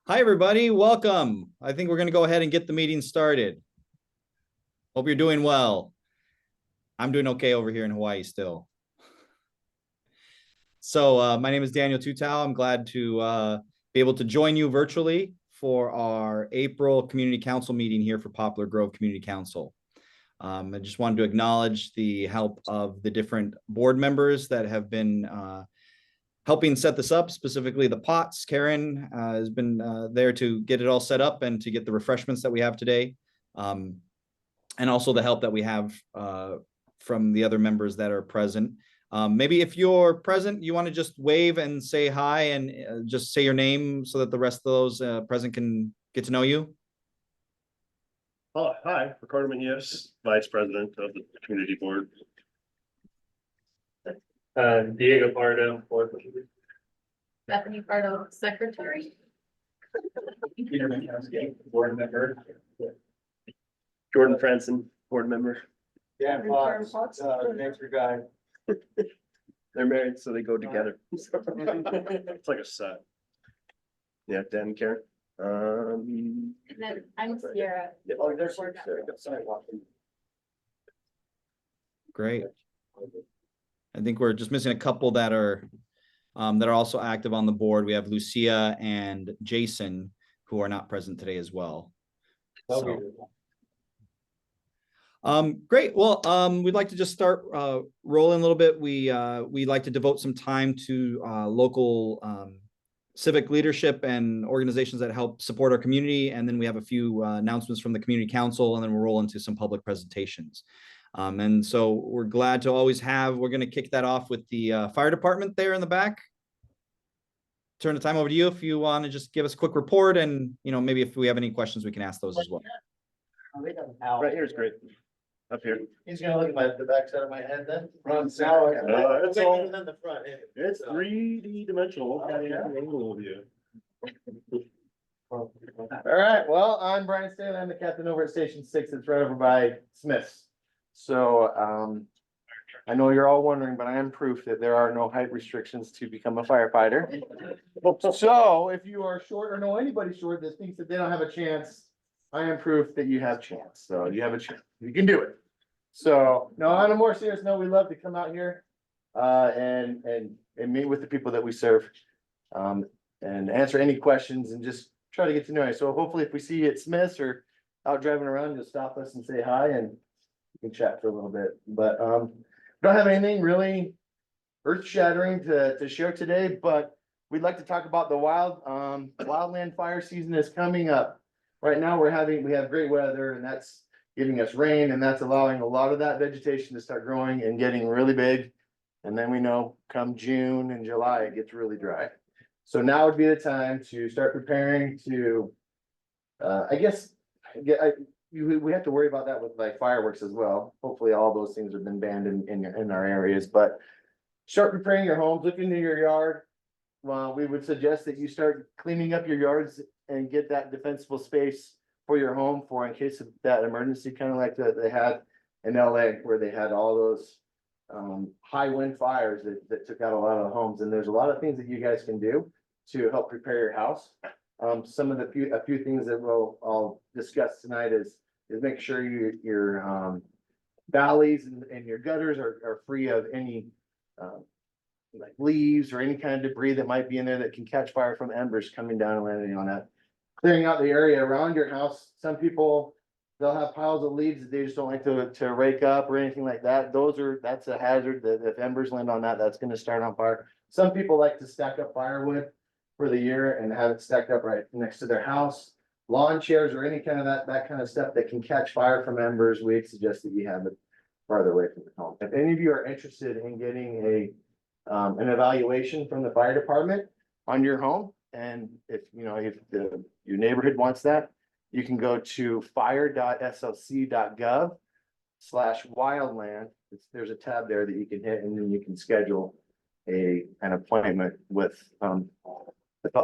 Hi, everybody. Welcome. I think we're going to go ahead and get the meeting started. Hope you're doing well. I'm doing okay over here in Hawaii still. So my name is Daniel Tutau. I'm glad to be able to join you virtually for our April Community Council meeting here for Poplar Grove Community Council. I just wanted to acknowledge the help of the different board members that have been helping set this up, specifically the pots. Karen has been there to get it all set up and to get the refreshments that we have today. And also the help that we have from the other members that are present. Maybe if you're present, you want to just wave and say hi and just say your name so that the rest of those present can get to know you. Oh, hi, Ricardo Mejias, Vice President of the Community Board. Diego Pardo, Board Member. Bethany Pardo, Secretary. Peter Minkowski, Board Member. Jordan Franson, Board Member. Dan Potts, Nature Guy. They're married, so they go together. It's like a set. Yeah, Dan and Karen. And then I'm Sierra. Oh, there's Board member. sidewalk. Great. I think we're just missing a couple that are also active on the board. We have Lucia and Jason, who are not present today as well. So, great. Well, we'd like to just start rolling a little bit. We like to devote some time to local civic leadership and organizations that help support our community. And then we have a few announcements from the community council, and then we'll roll into some public presentations. And so we're glad to always we're going to kick that off with the fire department there in the back. Turn the time over to you if you want to just give us a quick report, and maybe if we have any questions, we can ask those as well. Right here is great. Up here. He's gonna look at the back side of my head then. It's all, Than the front end. it's 3D dimensional. All right, well, I'm Brian Staley. I'm the captain over at Station 6. It's right over by Smith's. So, I know you're all wondering, but I am proof that there are no height restrictions to become a firefighter. So if you are short or know anybody short that thinks that they don't have a chance, I am proof that you have a chance. So you have a chance. You can do it. So, no, on a more serious note, we love to come out here and meet with the people that we serve and answer any questions and just try to get to know you. So hopefully if we see you at Smith's or out driving around, you'll stop us and say hi and we can chat for a little bit. But don't have anything really earth shattering to share today, but we'd like to talk about the wildland fire season is coming up. Right now we have great weather, and that's giving us rain, and that's allowing a lot of that vegetation to start growing and getting really big. And then we know come June and July, it gets really dry. So now would be the time to start preparing to, we have to worry about that with like fireworks as well. Hopefully all those things have been banned in our areas, but start preparing your homes, look into your yard. Well, we would suggest that you start cleaning up your yards and get that defensible space for your home for in case of that emergency, kind of like that they had in LA, where they had all those high wind fires that took out a lot of the homes. And there's a lot of things that you guys can do to help prepare your house. Some of a few things that I'll discuss tonight is make sure your valleys and your gutters are free of any like leaves or any kind of debris that might be in there that can catch fire from embers coming down and landing on that. Clearing out the area around your house. Some people, they'll have piles of leaves that they just don't like to rake up or anything like that. That's a hazard that if embers land on that, that's going to start on fire. Some people like to stack up firewood for the year and have it stacked up right next to their house. Lawn chairs or any kind of that kind of stuff that can catch fire from embers, we suggest that you have it farther away from the home. If any of you are interested in getting an evaluation from the fire department on your home, and if your neighborhood wants that, you can go to fire.slc.gov/wildland. There's a tab there that you can hit, and then you can schedule an appointment with the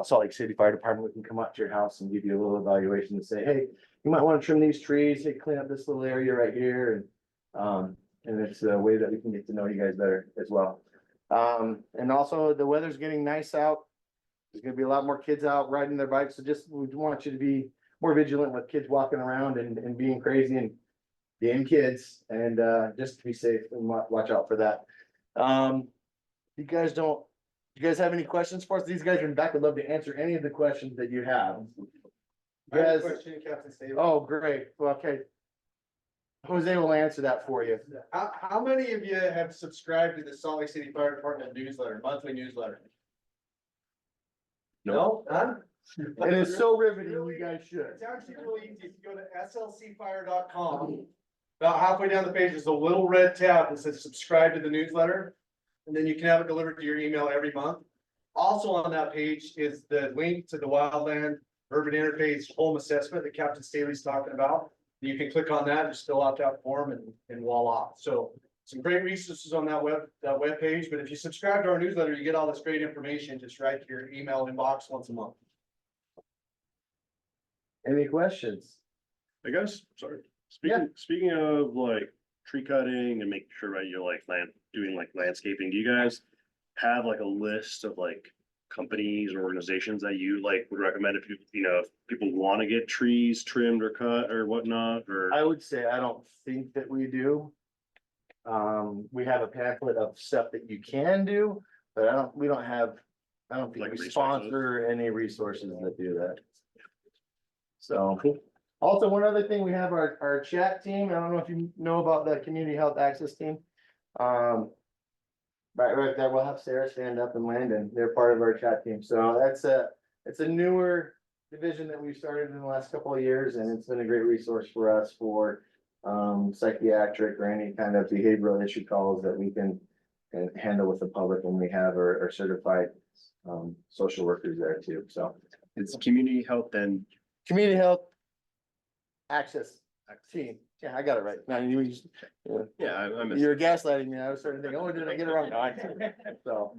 Salt Lake City Fire Department. We can come up to your house and give you a little evaluation and say, hey, you might want to trim these trees, hey, clean up this little area right here. And it's a way that we can get to know you guys better as well. And also the weather's getting nice out. There's gonna be a lot more kids out riding their bikes, so just, we want you to be more vigilant with kids walking around and being crazy and being kids, and just to be safe and watch out for that. You guys have any questions for us? These guys are in back, would love to answer any of the questions that you have. I have a Yes. question, Captain Staley. Oh, great, well, okay. Jose will answer that for you. How many of you have subscribed to the Salt Lake City Fire Department newsletter, monthly newsletter? No, none? It is so riveting, you guys should. It's actually really easy. If you go to slcfire.com, about halfway down the page, there's a little red tab that says subscribe to the newsletter. And then you can have it delivered to your email every month. Also on that page is the link to the Wildland Urban Interface Home Assessment that Captain Staley's talking about. You can click on that, just fill out that form and voila. So some great resources on that web page, but if you subscribe to our newsletter, you get all this great information just right to your email inbox once a month. Any questions? I guess, sorry, speaking of like tree cutting and making sure, right, you're like doing like landscaping, do you guys have like a list of like companies or organizations that you like would recommend if if people want to get trees trimmed or cut or whatnot, or? I would say I don't think that we do. We have a pamphlet of stuff that you can do, but I don't think Like we resources? sponsor any resources that do that. So, also one other thing, we have our chat team. I don't know if you know about the community health access team. Right there, we'll have Sarah stand up and Landon. They're part of our chat team. So it's a newer division that we've started in the last couple of years, and it's been a great resource for us for psychiatric or any kind of behavioral issue calls that we can handle with the public when we have our certified social workers there too. So It's community health and. community health access team. Yeah, I got it right. Now Yeah, I missed. you're gaslighting me. I was starting to think, oh, did I get it wrong? No, I didn't. So.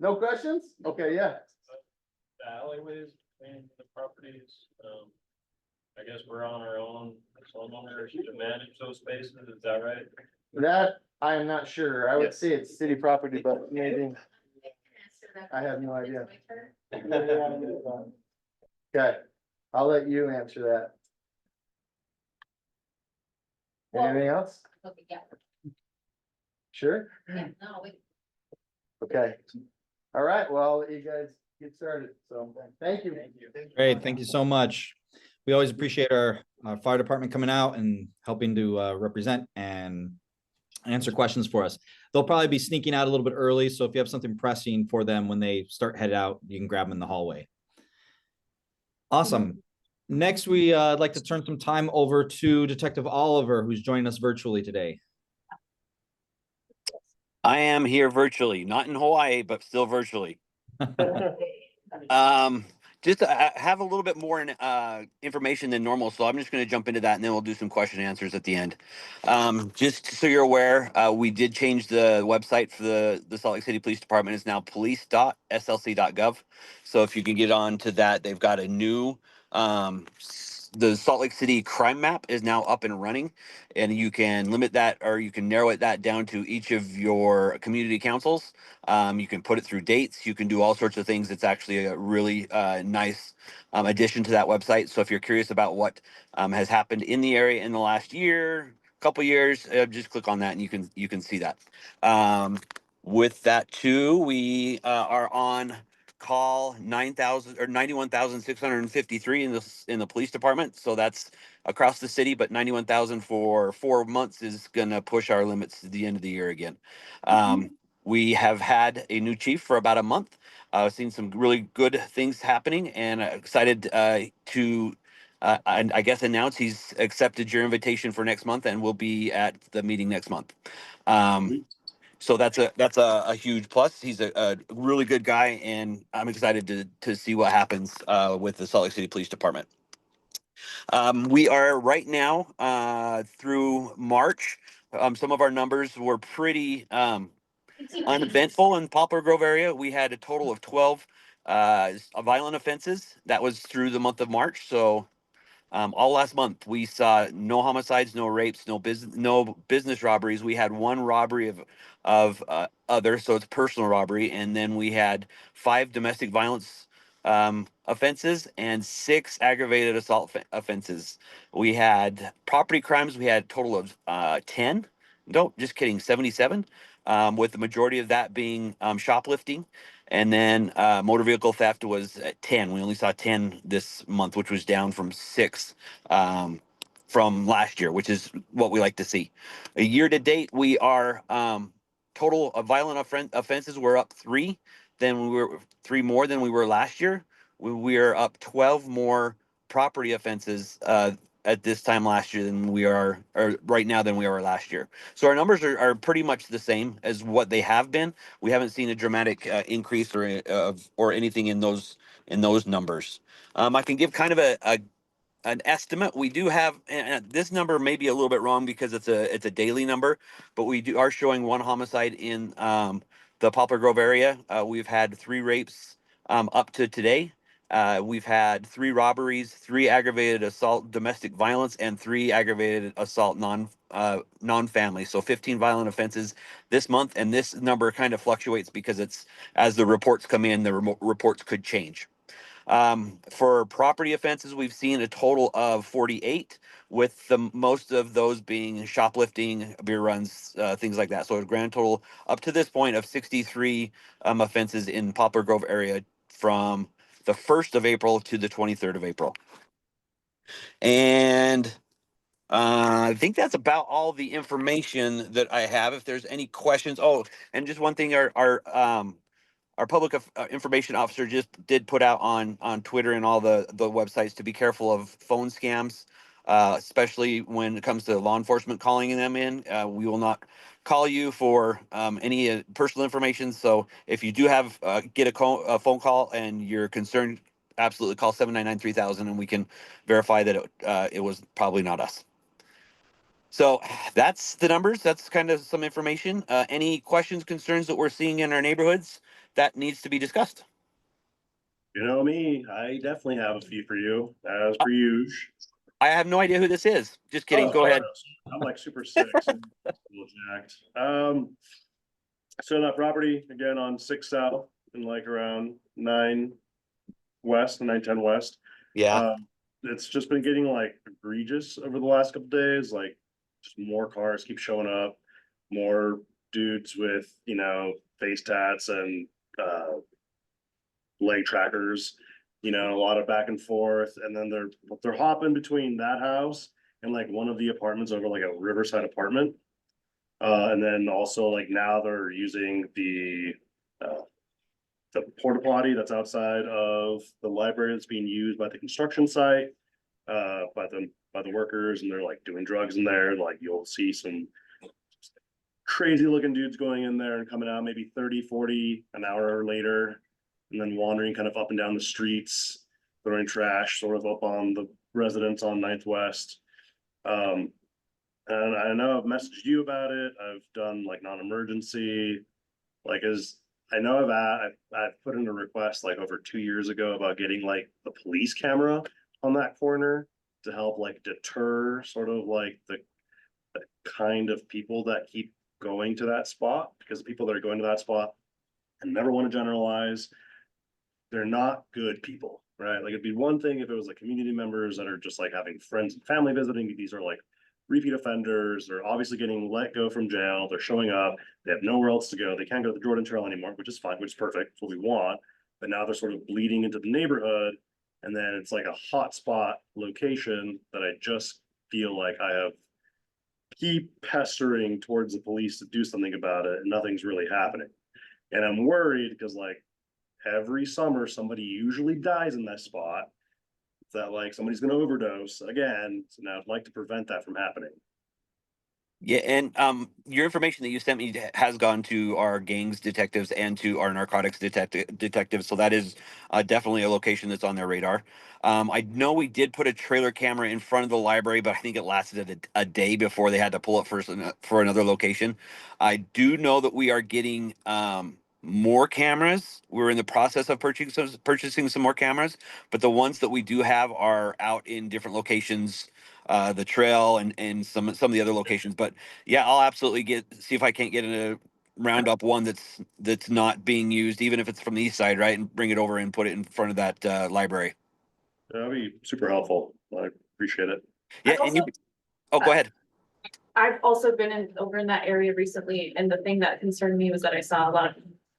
No questions? Okay, yeah. The alleyways between the properties, I guess we're on our own, as homeowners to manage those spaces, is that right? That, I am not sure. I would Yes. say it's city property, but maybe. I have no idea. Okay, I'll let you answer that. Anything else? Okay, yeah, Sure? yeah, no, we. Okay. All right, well, I'll let you guys get started. So, thank you. Great, thank you so much. We always appreciate our fire department coming out and helping to represent and answer questions for us. They'll probably be sneaking out a little bit early, so if you have something pressing for them when they start headed out, you can grab them in the hallway. Awesome. Next, we I'd like to turn some time over to Detective Oliver, who's joining us virtually today. I am here virtually, not in Hawaii, but still virtually. Just have a little bit more information than normal, so I'm just going to jump into that, and then we'll do some question and answers at the end. Just so you're aware, we did change the website for the Salt Lake City Police Department. It's now police.slc.gov. So if you can get on to that, they've got a new the Salt Lake City crime map is now up and running, and you can limit that, or you can narrow that down to each of your community councils. You can put it through dates. You can do all sorts of things. It's actually a really nice addition to that website. So if you're curious about what has happened in the area in the last year, couple years, just click on that and you can see that. With that too, we are on call 9,000 or 91,653 in the police department. So that's across the city, but 91,000 for 4 months is gonna push our limits to the end of the year again. We have had a new chief for about a month. Seen some really good things happening, and excited to and I guess announce he's accepted your invitation for next month and will be at the meeting next month. So that's a huge plus. He's a really good guy, and I'm excited to see what happens with the Salt Lake City Police Department. We are right now through March. Some of our numbers were pretty uneventful in Poplar Grove area. We had a total of 12 violent offenses. That was through the month of March. So All last month, we saw no homicides, no rapes, no business robberies. We had one robbery of other, so it's personal robbery, and then we had 5 domestic violence offenses and 6 aggravated assault offenses. We had property crimes. We had a total of 10. No, just kidding, 77. With the majority of that being shoplifting. And then motor vehicle theft was at 10. We only saw 10 this month, which was down from 6 from last year, which is what we like to see. A year to date, we are total of violent offenses. We're up 3 more than we were last year. We are up 12 more property offenses at this time last year than we are, or right now, than we are last year. So our numbers are pretty much the same as what they have been. We haven't seen a dramatic increase or anything in those numbers. I can give kind of an estimate. We do have, and this number may be a little bit wrong because it's a daily number, but are showing 1 homicide in the Poplar Grove area. We've had 3 rapes up to today. We've had 3 robberies, 3 aggravated assault, domestic violence, and 3 aggravated assault non-family. So 15 violent offenses this month, and this number kind of fluctuates because it's as the reports come in, the reports could change. For property offenses, we've seen a total of 48, with the most of those being shoplifting, beer runs, things like that. So a grand total up to this point of 63 offenses in Poplar Grove area from the 1st of April to the 23rd of April. And I think that's about all the information that I have. If there's any questions, and just one thing, our public information officer just did put out on Twitter and all the websites to be careful of phone scams, especially when it comes to law enforcement calling them in. We will not call you for any personal information. So if you do have get a phone call and you're concerned, absolutely call 799-3000 and we can verify that it was probably not us. So that's the numbers. That's kind of some information. Any questions, concerns that we're seeing in our neighborhoods that needs to be discussed? You know me, I definitely have a few for you, as per usual. I have no idea who this is. Just kidding. Oh, Go ahead. I'm like super sick. So I'm a little jacked. So that property again on 6 South and like around 9 West and 910 West. Yeah. It's just been getting like egregious over the last couple days. Like just more cars keep showing up, more dudes with, face tats and leg trackers, a lot of back and forth. And then they're hopping between that house and like one of the apartments over like a Riverside apartment. And then also like now they're using the porta potty that's outside of the library that's being used by the construction site, by the workers, and they're like doing drugs in there. Like you'll see some crazy looking dudes going in there and coming out maybe 30, 40 an hour later, and then wandering kind of up and down the streets, throwing trash sort of up on the residents on 9th West. And I know I've messaged you about it. I've done like non-emergency, like I know I've put in a request like over 2 years ago about getting like the police camera on that corner to help like deter sort of like the kind of people that keep going to that spot, because the people that are going to that spot, and never want to generalize, they're not good people, right? Like it'd be one thing if it was like community members that are just like having friends and family visiting. These are like repeat offenders. They're obviously getting let go from jail. They're showing up. They have nowhere else to go. They can't go to the Jordan Trail anymore, which is fine, which is perfect. It's what we want. But now they're sort of bleeding into the neighborhood. And then it's like a hotspot location that I just feel like I have keep pestering towards the police to do something about it, and nothing's really happening. And I'm worried because like every summer somebody usually dies in that spot. That like somebody's going to overdose again. So now I'd like to prevent that from happening. Yeah, and your information that you sent me has gone to our gangs detectives and to our narcotics detectives. So that is definitely a location that's on their radar. I know we did put a trailer camera in front of the library, but I think it lasted a day before they had to pull it for another location. I do know that we are getting more cameras. We're in the process of purchasing some more cameras, but the ones that we do have are out in different locations, the trail and some of the other locations. But yeah, I'll absolutely see if I can't get in a round up one that's not being used, even if it's from the east side, right, and bring it over and put it in front of that library. That'd be super helpful. I appreciate it. Yeah, I've and you. also- Oh, go ahead. I've also been over in that area recently, and the thing that concerned me was that I saw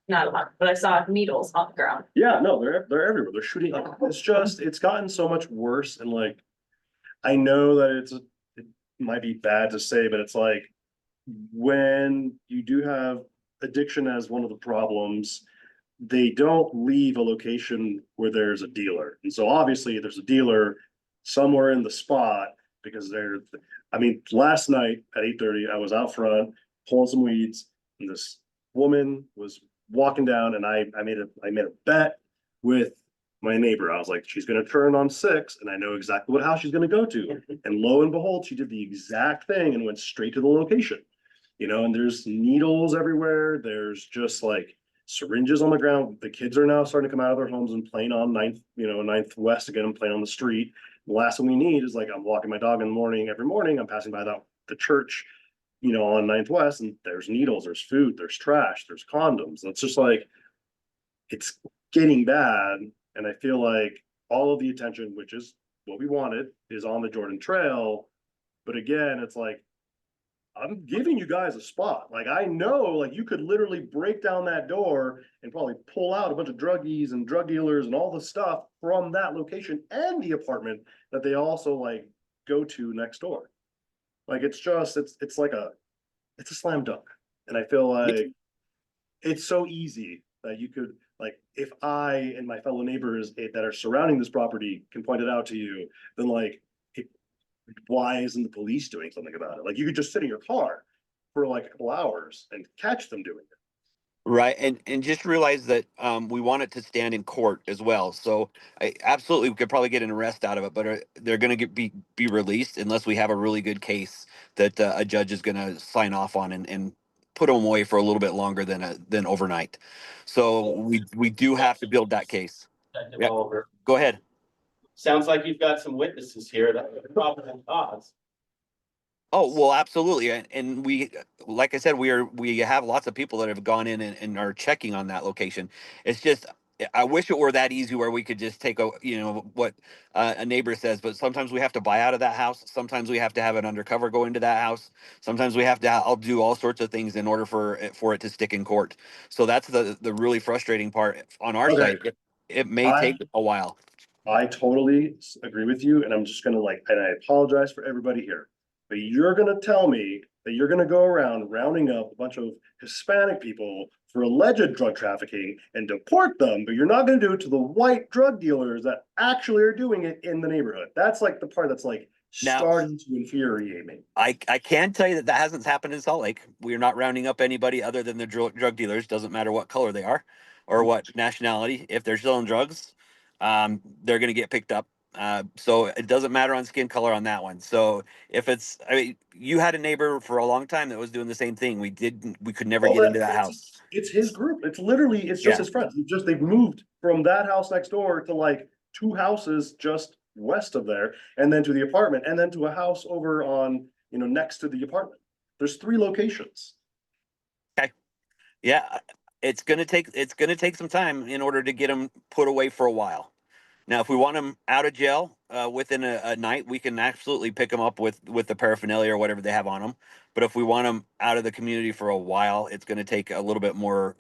not a lot, but I saw needles on the ground. Yeah, no, they're everywhere. They're shooting. It's gotten so much worse. And like, I know that it might be bad to say, but it's like when you do have addiction as one of the problems, they don't leave a location where there's a dealer. And so obviously there's a dealer somewhere in the spot because I mean, last night at 8:30, I was out front pulling some weeds and this woman was walking down and I made a bet with my neighbor. I was like, she's gonna turn on 6 and I know exactly what house she's gonna go to. And lo and behold, she did the exact thing and went straight to the location. And there's needles everywhere. There's just like syringes on the ground. The kids are now starting to come out of their homes and playing on 9th West again and playing on the street. The last thing we need is like, I'm walking my dog in the morning, every morning, I'm passing by the church, on 9th West, and there's needles, there's food, there's trash, there's condoms. It's just like, it's getting bad. And I feel like all of the attention, which is what we wanted, is on the Jordan Trail. But again, it's like, I'm giving you guys a spot. Like, I know, like, you could literally break down that door and probably pull out a bunch of druggies and drug dealers and all the stuff from that location and the apartment that they also like go to next door. Like, it's a slam dunk. And I feel like it's so easy that you could, like, if I and my fellow neighbors that are surrounding this property can point it out to you, then like, why isn't the police doing something about it? Like, you could just sit in your car for like a couple hours and catch them doing it. Right, and just realize that we want it to stand in court as well. So absolutely, we could probably get an arrest out of it, but they're going to be released unless we have a really good case that a judge is going to sign off on and put them away for a little bit longer than overnight. So we do have to build that case. Detective Yep. Oliver. Go ahead. Sounds like you've got some witnesses here that are probable cause. Oh, well, absolutely. And we, like I said, we have lots of people that have gone in and are checking on that location. It's just, I wish it were that easy where we could just take what a neighbor says, but sometimes we have to buy out of that house. Sometimes we have to have an undercover go into that house. Sometimes we have to, I'll do all sorts of things in order for it to stick in court. So that's the really frustrating part on our Okay. side. It may take a while. I totally agree with you. And I'm just gonna and I apologize for everybody here. But you're gonna tell me that you're gonna go around rounding up a bunch of Hispanic people for alleged drug trafficking and deport them, but you're not gonna do it to the white drug dealers that actually are doing it in the neighborhood. That's like the part that's like Now- starting to infuriate me. I can tell you that hasn't happened in Salt Lake. We are not rounding up anybody other than the drug dealers. Doesn't matter what color they are or what nationality. If they're selling drugs, they're going to get picked up. So it doesn't matter on skin color on that one. So if I mean, you had a neighbor for a long time that was doing the same thing. We could never get into that house. It's his group. It's just Yeah. his friends. They've moved from that house next door to like 2 houses just west of there, and then to the apartment, and then to a house over on, next to the apartment. There's 3 locations. Yeah, it's gonna take some time in order to get them put away for a while. Now, if we want them out of jail within a night, we can absolutely pick them up with the paraphernalia or whatever they have on them. But if we want them out of the community for a while, it's going to take a little bit more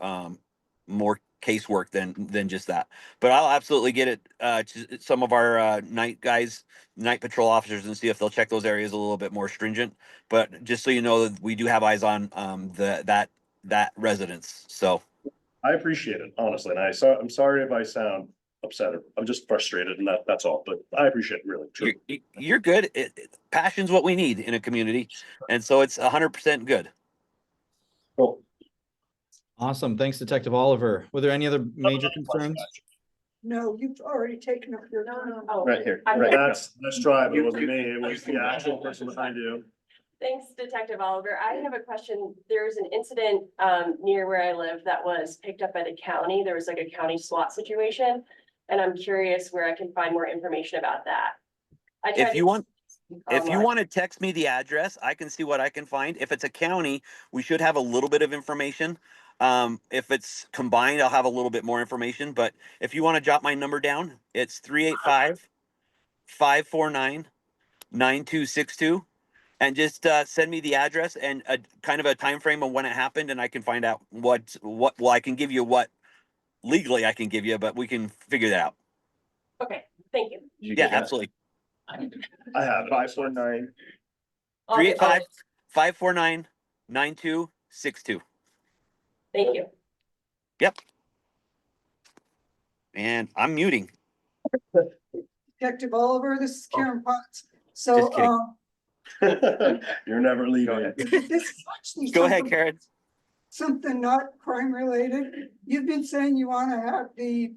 casework than just that. But I'll absolutely get it to some of our night patrol officers, and see if they'll check those areas a little bit more stringent. But just so you know, that we do have eyes on that residence. So. I appreciate it, honestly, and I'm sorry if I sound upset. I'm just frustrated, and that's all. But I appreciate it, really. True. You're good. Passion's what we need in a community, and so it's 100% good. Cool. Awesome. Thanks, Detective Oliver. Were there any other major concerns? No, you've already taken up your. Oh, Right here. I'm Right. good. That's Tribe. It wasn't me. It was the actual person behind you. Thanks, Detective Oliver. I have a question. There's an incident near where I live that was picked up by the county. There was like a county SWAT situation. And I'm curious where I can find more information about that. I tried If you to want, if you online. want to text me the address, I can see what I can find. If it's a county, we should have a little bit of information. If it's combined, I'll have a little bit more information. But if you want to jot my number down, it's 385-549-9262. And just send me the address and a kind of a time frame of when it happened, and I can find out what. Well, I can give you what legally I can give you, but we can figure that out. Okay, thank you. Yeah, absolutely. I have 549. 385-549-9262. Thank you. Yep. And I'm muting. Detective Oliver, this is Karen Potts. Just So, kidding. You're never leaving. this is actually Go ahead, something- Karen. something not crime related. You've been saying you want to have the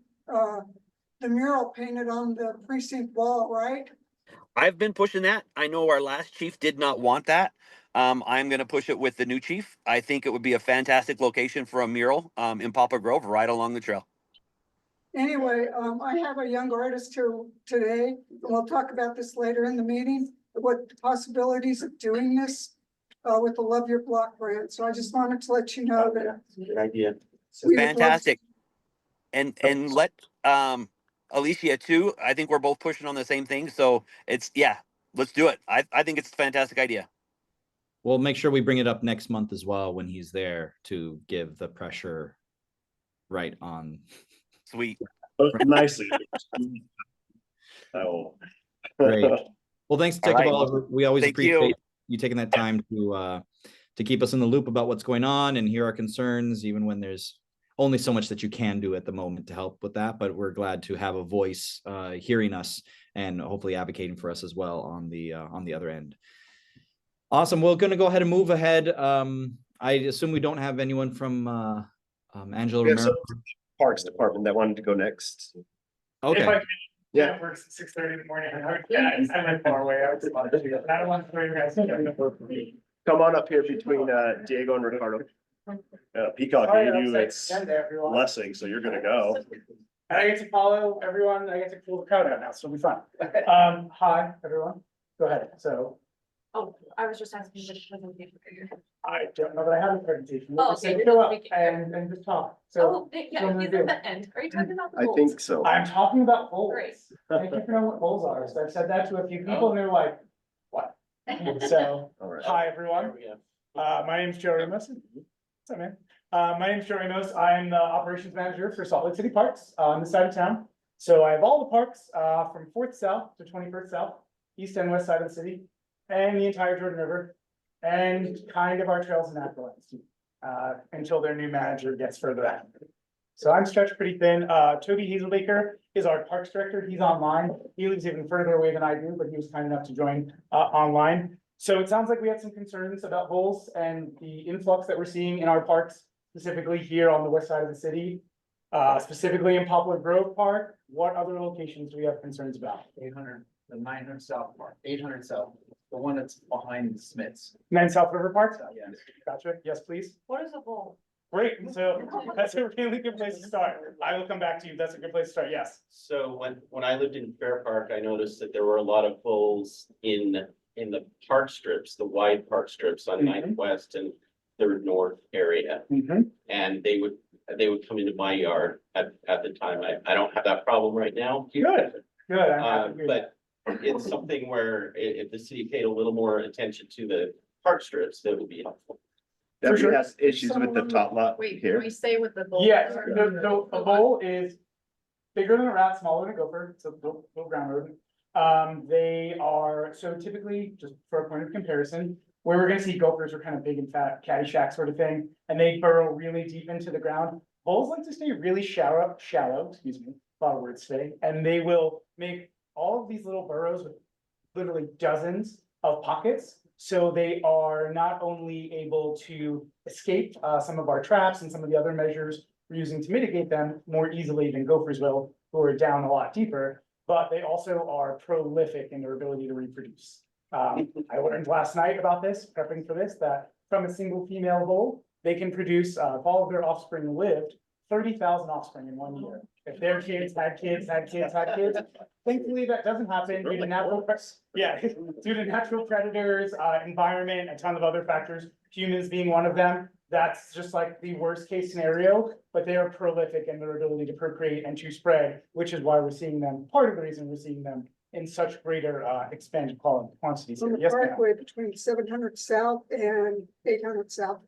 mural painted on the precinct wall, right? I've been pushing that. I know our last chief did not want that. I'm going to push it with the new chief. I think it would be a fantastic location for a mural in Poplar Grove right along the trail. Anyway, I have a young artist here today, and we'll talk about this later in the meeting, what the possibilities of doing this with the Love Your Block grant. So I just wanted to let you know that. Good idea. we would love- Fantastic. And let Alicia too. I think we're both pushing on the same thing. So it's let's do it. I think it's a fantastic idea. We'll make sure we bring it up next month as well when he's there to give the pressure right on. Sweet. Nicely. Oh. Great. Well, thanks, Detective right. Oliver. We always Thank you. appreciate you taking that time to keep us in the loop about what's going on and hear our concerns, even when there's only so much that you can do at the moment to help with that. But we're glad to have a voice hearing us and hopefully advocating for us as well on the other end. Awesome. We're going to go ahead and move ahead. I assume we don't have anyone from Angela Romero. Parks Department that wanted to go next. Okay. Yeah, it works at 6:30 in the morning. I live far away. I don't want to throw you guys. Come on up here between Diego and Ricardo. Peacock gave you its blessing, so you're gonna go. And I get to follow everyone. I get to pull the crowd out now, so it'll be fun. Hi, everyone. Go ahead. So Oh, I was just asking which presentation. I don't know that I have a presentation. Oh, So okay, you're show just up making- and just talk. So Oh, yeah, he's at the end. Are you talking about the I goals? think so. I'm talking about goals. Great. Thank you for knowing what goals are. So I've said that to a few people and they're like, what? So, All right. hi, everyone. My name's Joe Ramos. What's up, man? My name's Joe Ramos. I'm the operations manager for Salt Lake City Parks on this side of town. So I have all the parks from 4th South to 21st South, east and west side of the city, and the entire Jordan River, and kind of our trails and aqualands too, until their new manager gets further out. So I'm stretched pretty thin. Toby Hazelbaker is our parks director. He's online. He lives even further away than I do, but he was kind enough to join online. So it sounds like we had some concerns about holes and the influx that we're seeing in our parks, specifically here on the west side of the city, specifically in Poplar Grove Park. What other locations do we have concerns about? 800, the 900 South Park, 800 South, the one that's behind the Smiths. 9 South River Park? Yes. Gotcha. Yes, please. What is a goal? Great. So that's a really good place to start. I will come back to you. That's a good place to start. Yes. So when I lived in Fair Park, I noticed that there were a lot of holes in the park strips, the wide park strips on 9th West and 3rd North area. And they would come into my yard at the time. I don't have that problem right now. Good. Good. I'm happy to hear that. But it's something where if the city paid a little more attention to the park strips, that would be helpful. For sure. has issues with the top lot Wait, can here. we say what the goal? Yes, the bowl is bigger than a rat, smaller than a gopher. It's a little ground rodent. They are, so typically, just for a point of comparison, where we're gonna see gophers are kind of big and fat, Caddyshack sort of thing, and they burrow really deep into the ground. Bowls like to stay really shallow, excuse me, a lot of words today, and they will make all of these little burrows with literally dozens of pockets. So they are not only able to escape some of our traps and some of the other measures we're using to mitigate them more easily than gophers will, who are down a lot deeper, but they also are prolific in their ability to reproduce. I learned last night about this, prepping for this, that from a single female vole, they can produce, if all of their offspring lived, 30,000 offspring in 1 year. If their kids had kids, had kids, had kids, thankfully that doesn't happen due to natural, due to natural predators, environment, a ton of other factors, humans being one of them. That's just like the worst case scenario, but they are prolific in their ability to procreate and to spread, which is why we're seeing them, part of the reason we're seeing them in such greater, expanded quantities. On the Yes, ma'am. parkway between 700 South and 800 South.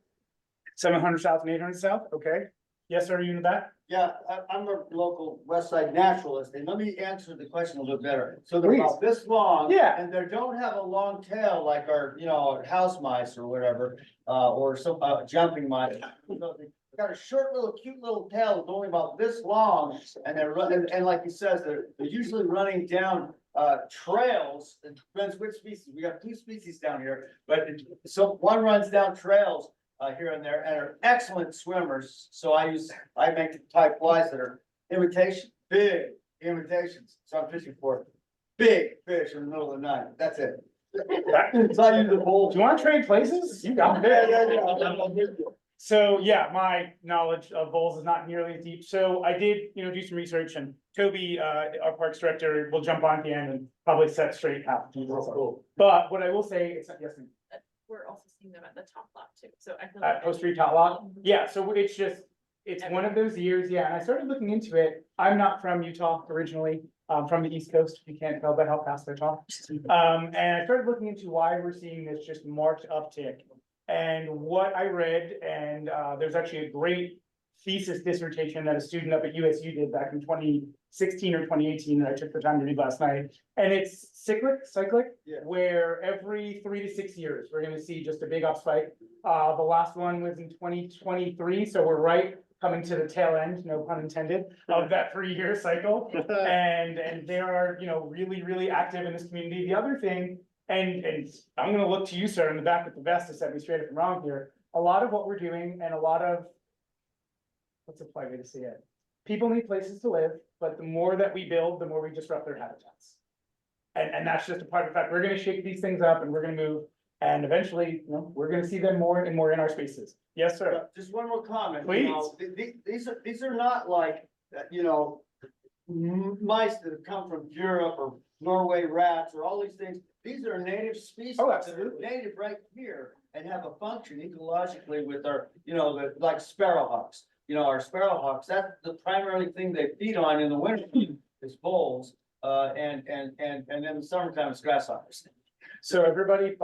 700 south and 800 south, okay? Yes, sir, are you in the back? Yeah, I'm a local West Side naturalist, and let me answer the question a little better. So they're about this long. Yeah. And they don't have a long tail like our, house mice or whatever, or some, jumping mice. They got a short little, cute little tail that's only about this long, and they're running, and like he says, they're usually running down trails. It depends which species. We got 2 species down here, but so one runs down trails here and there, and are excellent swimmers. So I make type flies that are big imitations. So I'm fishing for big fish in the middle of the night. That's it. So I use the bowl. Do you want to trade places? You got it. Yeah. So yeah, my knowledge of voles is not nearly as deep. So I did, do some research, and Toby, our parks director, will jump on at the end and probably set straight half. But what I will say, it's yes, ma'am. We're also seeing them at the top lot too, so I feel At like. Post Street Top Lot, yeah, so it's one of those years, yeah, and I started looking into it. I'm not from Utah originally, from the East Coast, if you can't tell by how fast I talk. And I started looking into why we're seeing this just marked uptick. And what I read, and there's actually a great thesis dissertation that a student up at USU did back in 2016 or 2018 that I took the time to read last night. And it's cyclic, Yeah. where every 3 to 6 years, we're gonna see just a big up spike. The last one was in 2023, so we're right coming to the tail end, no pun intended, of that 3-year cycle. And they are, really, really active in this community. The other thing, and I'm gonna look to you, sir, in the back with the vest to set me straight if I'm wrong here. A lot of what we're doing and a lot of, what's a polite way to say it? People need places to live, but the more that we build, the more we disrupt their habitats. And that's just a part of the fact, we're gonna shake these things up and we're gonna move, and eventually, we're gonna see them more and more in our spaces. Yes, sir. Just one more comment. Please. These are not like, mice that have come from Europe or Norway rats or all these things. These are native species. Oh, that are absolutely. Native right here and have a function ecologically with our, like sparrowhawks. Our sparrowhawks, that's the primary thing they feed on in the winter is voles. And in the summertime it's grasshoppers. So everybody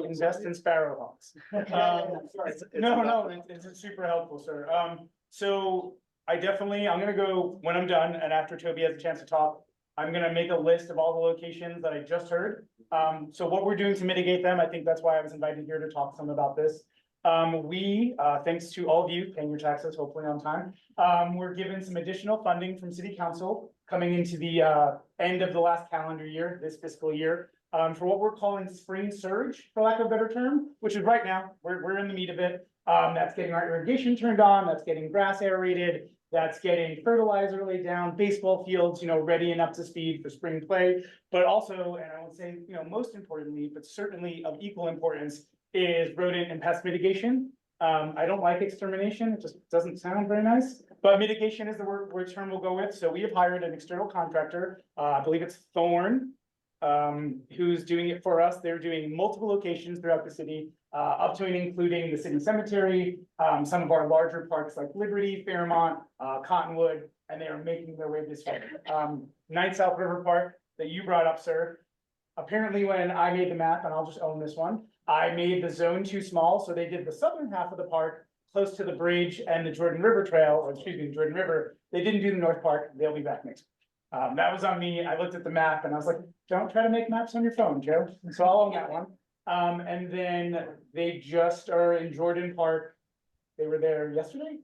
invest in sparrowhawks. No, it's super helpful, sir. So I'm gonna go, when I'm done, and after Toby has a chance to talk, I'm gonna make a list of all the locations that I just heard. So what we're doing to mitigate them, I think that's why I was invited here to talk some about this. Thanks to all of you paying your taxes, hopefully on time, we're given some additional funding from city council coming into the, end of the last calendar year, this fiscal year, for what we're calling spring surge, for lack of a better term, which is right now, we're in the meat of it. That's getting our irrigation turned on, that's getting grass aerated, that's getting fertilizer laid down, baseball fields, ready and up to speed for spring play. But also, and I would say, most importantly, but certainly of equal importance, is rodent and pest mitigation. I don't like extermination, it just doesn't sound very nice, but mitigation is the word term we'll go with. So we have hired an external contractor, I believe it's Thorn, who's doing it for us. They're doing multiple locations throughout the city, up to and including the city cemetery, some of our larger parks like Liberty, Fairmont, Cottonwood, and they are making their way this way. 9 South River Park that you brought up, sir. Apparently when I made the math, and I'll just own this one, I made the zone too small, so they did the southern half of the park close to the bridge and the Jordan River Trail, or excuse me, Jordan River. They didn't do the North Park. They'll be back next week. That was on me. I looked at the map and I was like, don't try to make maps on your phone, Joe. So I'll own that one. And then they just are in Jordan Park. They were there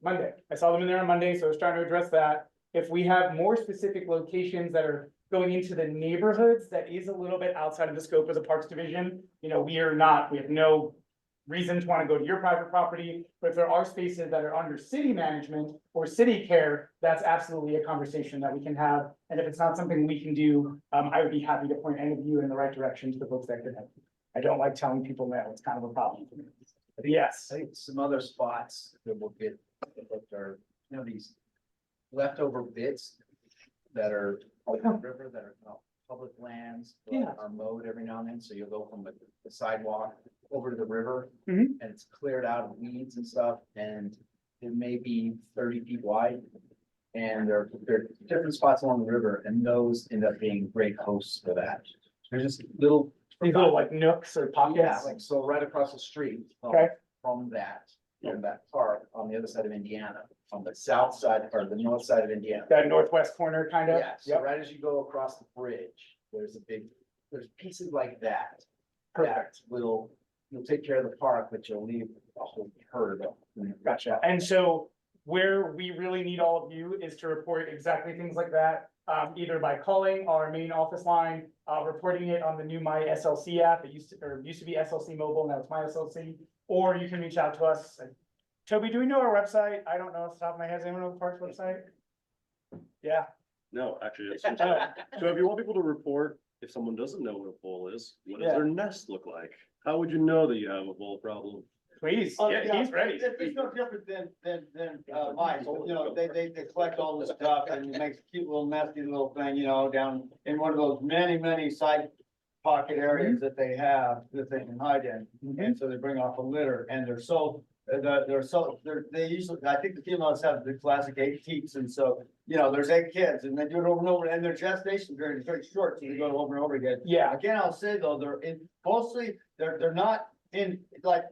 Monday. I saw them in there on Monday, so I was trying to address that. If we have more specific locations that are going into the neighborhoods, that is a little bit outside of the scope of the Parks Division. We have no reason to want to go to your private property, but if there are spaces that are under city management or city care, that's absolutely a conversation that we can have. And if it's not something we can do, I would be happy to point any of you in the right direction to the folks that could help. I don't like telling people no, it's kind of a problem for me. But yes, I think some other spots that will get, that are, these leftover bits that are on the river, that are public lands. That Yeah. are mowed every now and then, so you'll go from the sidewalk over to the river. Mhm. And it's cleared out of weeds and stuff, and it may be 30 feet wide. And there are different spots along the river, and those end up being great hosts for that. There's just little. these little like nooks or Yeah, pockets. like, so right across the street. Okay. From that park on the other side of Indiana, on the south side or the north side of Indiana. That northwest corner kind of. Yeah, so Yep. right as you go across the bridge, there's pieces like that. Perfect. You'll take care of the park, but you'll leave a whole herd of them. Gotcha. And so where we really need all of you is to report exactly things like that. Either by calling our main office line, reporting it on the new My SLC app. It used to be SLC Mobile, now it's My SLC. Or you can reach out to us. Toby, do we know our website? I don't know off the top of my head. Does anyone know the park's website? Yeah. No, actually, it's, so if you want people to report, if someone doesn't know what a vole is, what does Yeah. their nest look like? How would you know that you have a vole problem? Please, yeah, he's ready. It's no different than mice, they collect all this stuff and it makes a cute little nesty little thing, down in one of those many side pocket areas that they have, that they can hide in. And so they bring off a litter and they usually, I think the females have the classic 8 teats, and so, there's 8 kids and they do it over and over, and their gestation period is very short, so they go over and over again. Yeah. Again, I'll say though, they're not in like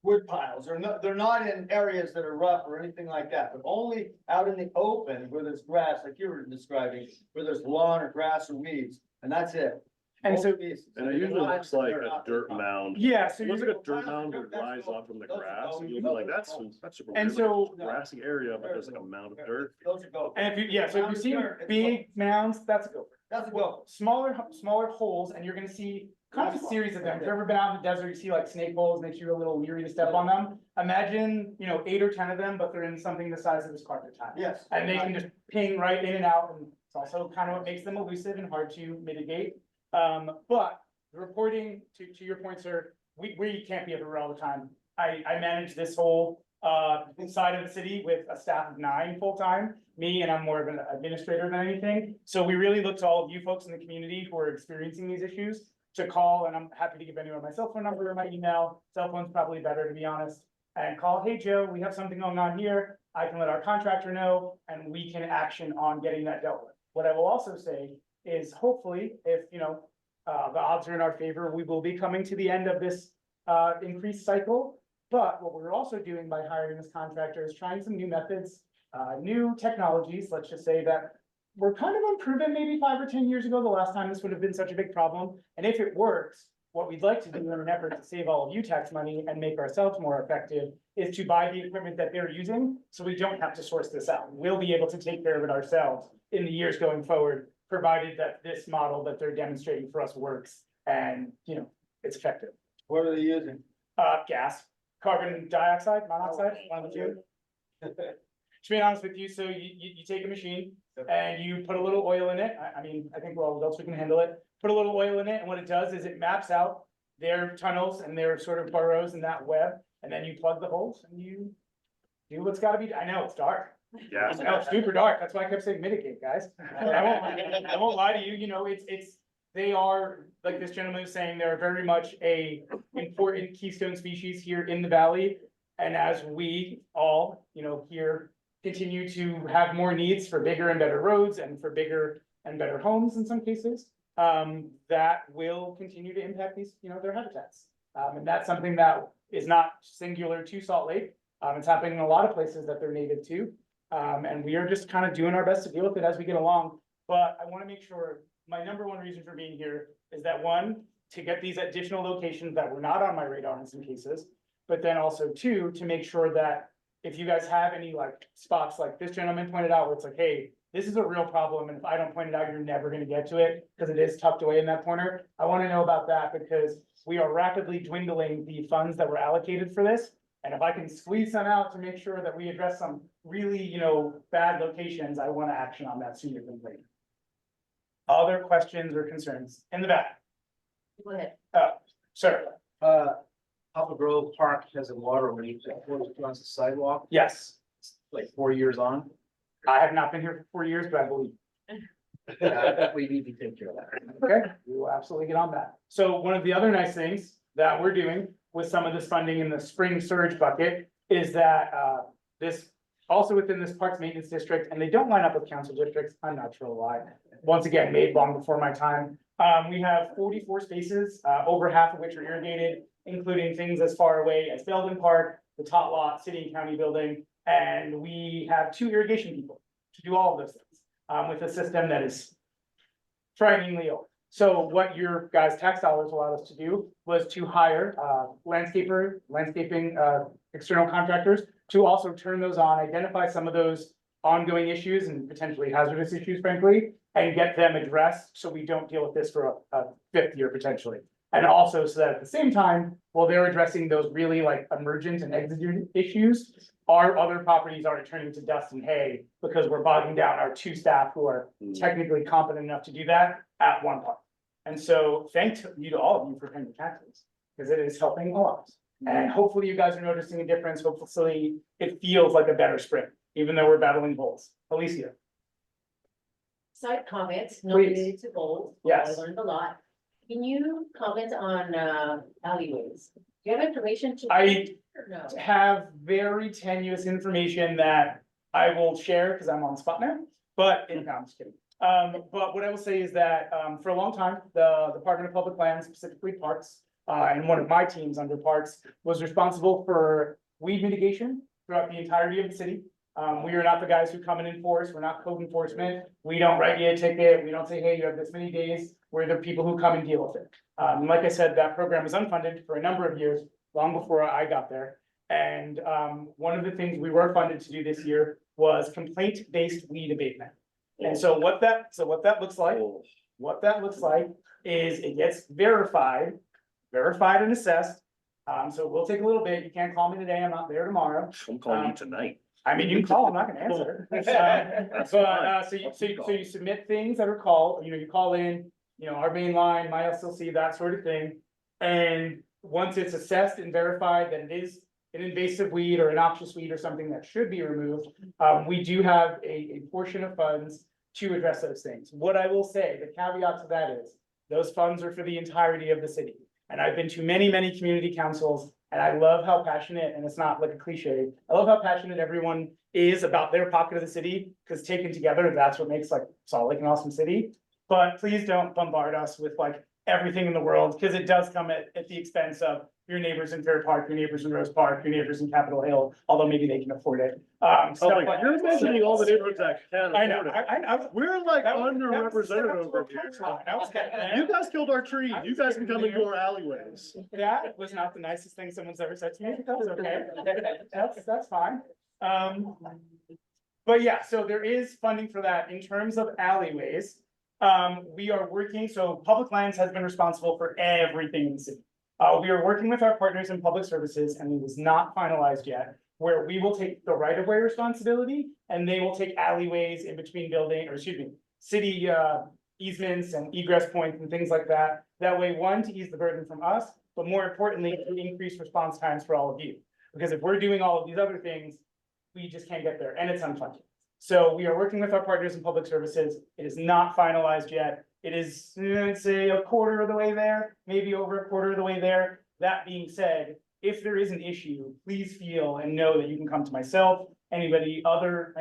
wood piles, they're not in areas that are rough or anything like that, but only out in the open where there's grass, like you were describing, where there's lawn or grass or weeds, and that's it. And so, And it usually looks like a dirt mound. yeah, so It looks you, like a dirt mound would rise up from the grass, and you'll be like, that's super And weird, so- like a grassy area, but there's like a mound of dirt. Those are gopher. and if you, so if you see big mounds, that's a gopher. That's a gopher. Smaller holes, and you're gonna see kind of a series of them. If you've ever been out in the desert, you see like snake holes, makes you a little weary to step on them. Imagine, 8 or 10 of them, but they're in something the size of this carpet tile. Yes. And they can just ping right in and out, and it's also kind of what makes them elusive and hard to mitigate. But the reporting, to your point, sir, we can't be everywhere all the time. I manage this whole side of the city with a staff of 9 full-time, me, and I'm more of an administrator than anything. So we really look to all of you folks in the community who are experiencing these issues to call, and I'm happy to give anyone my cell phone number or my email. Cell phone's probably better, to be honest. And call, hey, Joe, we have something going on here. I can let our contractor know, and we can action on getting that dealt with. What I will also say is hopefully, if, the odds are in our favor, we will be coming to the end of this increased cycle. But what we're also doing by hiring this contractor is trying some new methods, new technologies, let's just say that were kind of unproven maybe 5 or 10 years ago, the last time this would have been such a big problem. And if it works, what we'd like to do in an effort to save all of you tax money and make ourselves more effective is to buy the equipment that they're using, so we don't have to source this out. We'll be able to take care of it ourselves in the years going forward, provided that this model that they're demonstrating for us works and, it's effective. What are they using? Gas, carbon dioxide, monoxide, one of the two. To be honest with you, so you take a machine and you put a little oil in it. I mean, I think we're all adults, we can handle it. Put a little oil in it, and what it does is it maps out their tunnels and their sort of burrows in that web, and then you plug the holes and you do what's gotta be, I know, it's dark. Yeah. I know, it's super dark, that's why I kept saying mitigate, guys. I won't lie to you, they are, like this gentleman was saying, they're very much a important keystone species here in the valley. And as we all, here continue to have more needs for bigger and better roads and for bigger and better homes in some cases, that will continue to impact these, their habitats. And that's something that is not singular to Salt Lake. It's happening in a lot of places that they're native to. And we are just kind of doing our best to deal with it as we get along. But I want to make sure my number one reason for being here is that, one, to get these additional locations that were not on my radar in some cases, but then also 2, to make sure that if you guys have any like spots like this gentleman pointed out, where it's like, hey, this is a real problem, and if I don't point it out, you're never gonna get to it, because it is tucked away in that corner. I want to know about that, because we are rapidly dwindling the funds that were allocated for this. And if I can squeeze some out to make sure that we address some really, bad locations, I want to action on that sooner than later. Other questions or concerns in the back? Go ahead. Sir, Poplar Grove Park has a water leak that flows across the sidewalk, yes, like 4 years on. I have not been here for 4 years, but I believe. We need to take care of that. Okay, we will absolutely get on that. So one of the other nice things that we're doing with some of this funding in the spring surge bucket is that, this also within this parks maintenance district, and they don't line up with council districts, I'm not sure why. Once again, made long before my time. We have 44 spaces, over half of which are irrigated, including things as far away as Belden Park, the Tot Lot, City and County Building. And we have 2 irrigation people to do all of those things, with a system that is frighteningly old. So what your guys' tax dollars allowed us to do was to hire, landscaping, external contractors to also turn those on, identify some of those ongoing issues and potentially hazardous issues, frankly, and get them addressed so we don't deal with this for a 5th year potentially. And also so that at the same time, while they're addressing those really like emergent and exigent issues, our other properties aren't turning to dust and hay because we're bogging down our 2 staff who are technically competent enough to do that at one park. And so thank you to all of you for paying your taxes, because it is helping a lot. And hopefully you guys are noticing a difference. Hopefully it feels like a better spring, even though we're battling bulls. Alicia. Side comments, not Please. related to goals. Yes. I learned a lot. Can you comment on alleyways? Do you have information to? I Or no? have very tenuous information that I will share because I'm on the spot now, but no, I'm just kidding. But what I will say is that, for a long time, the Department of Public Lands, specifically Parks, and one of my teams under Parks was responsible for weed mitigation throughout the entirety of the city. We are not the guys who come and enforce. We're not code enforcement. We don't write you a ticket. We don't say, hey, you have this many days. We're the people who come and deal with it. Like I said, that program was unfunded for a number of years, long before I got there. And one of the things we were funded to do this year was complaint-based weed abatement. And so what that looks like is it gets verified and assessed. So it will take a little bit. You can't call me today. I'm not there tomorrow. I'm calling you tonight. I mean, you can call, I'm not gonna answer. So you submit things that are called, you call in, our main line, my SLC, that sort of thing. And once it's assessed and verified that it is an invasive weed or a noxious weed or something that should be removed, we do have a portion of funds to address those things. What I will say, the caveat to that is, those funds are for the entirety of the city. And I've been to many, many community councils, and I love how passionate, and it's not like a cliche, I love how passionate everyone is about their pocket of the city, because taken together, that's what makes like Salt Lake an awesome city. But please don't bombard us with like everything in the world, because it does come at the expense of your neighbors in Fair Park, your neighbors in Rose Park, your neighbors in Capitol Hill, although maybe they can afford it. You're mentioning all the neighborhoods that can I know, afford it. I We're like that was underrepresented over here. You guys killed our tree. You guys can come into our alleyways. That was not the nicest thing someone's ever said to me, but that's okay. That's fine. But yeah, so there is funding for that in terms of alleyways. We are working, so Public Lands has been responsible for everything in the city. We are working with our partners in public services, and it is not finalized yet, where we will take the right of way responsibility and they will take alleyways in between city easements and egress points and things like that. That way, one, to ease the burden from us, but more importantly, to increase response times for all of you. Because if we're doing all of these other things, we just can't get there, and it's unfunded. So we are working with our partners in public services. It is not finalized yet. It is, let's say, a quarter of the way there, maybe over a quarter of the way there. That being said, if there is an issue, please feel and know that you can come to myself, any other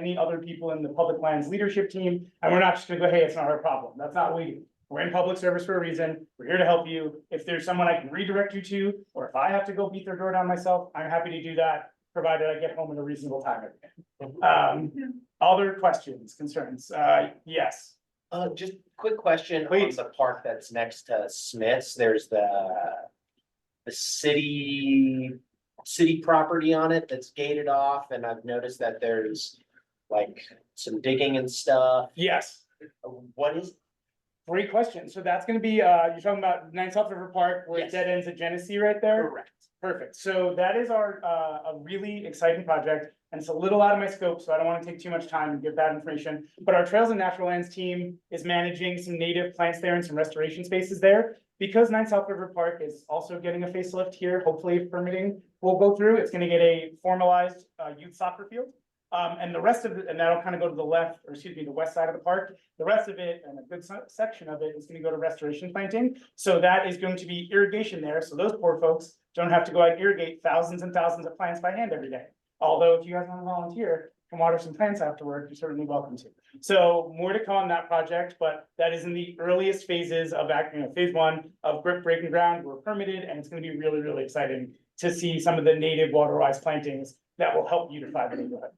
people in the public lands leadership team, and we're not just gonna go, hey, it's not our problem. That's not what we do. We're in public service for a reason. We're here to help you. If there's someone I can redirect you to, or if I have to go beat their door down myself, I'm happy to do that, provided I get home in a reasonable time every day. Other questions, concerns? Yes. Just quick question on Please. the park that's next to Smith's. There's the city property on it that's gated off, and I've noticed that there's like some digging and stuff. Yes. What is? Great question. So that's gonna be, you're talking about 9 South River Park where it Yes. dead ends at Genesee right there? Correct. Perfect. So that is our, a really exciting project. And it's a little out of my scope, so I don't want to take too much time and give that information. But our Trails and Natural Lands team is managing some native plants there and some restoration spaces there. Because 9 South River Park is also getting a facelift here, hopefully if permitting will go through, it's gonna get a formalized youth soccer field. And the rest of it, and that'll kind of go to the left, or excuse me, the west side of the park. The rest of it, and a good section of it, is gonna go to restoration planting. So that is going to be irrigation there, so those poor folks don't have to go out and irrigate thousands and thousands of plants by hand every day. Although if you guys want to volunteer, come water some plants afterward, you're certainly welcome to. So more to come on that project, but that is in the earliest phases of phase 1 of grip breaking ground. We're permitted, and it's gonna be really, really exciting to see some of the native water-wise plantings that will help beautify the neighborhood.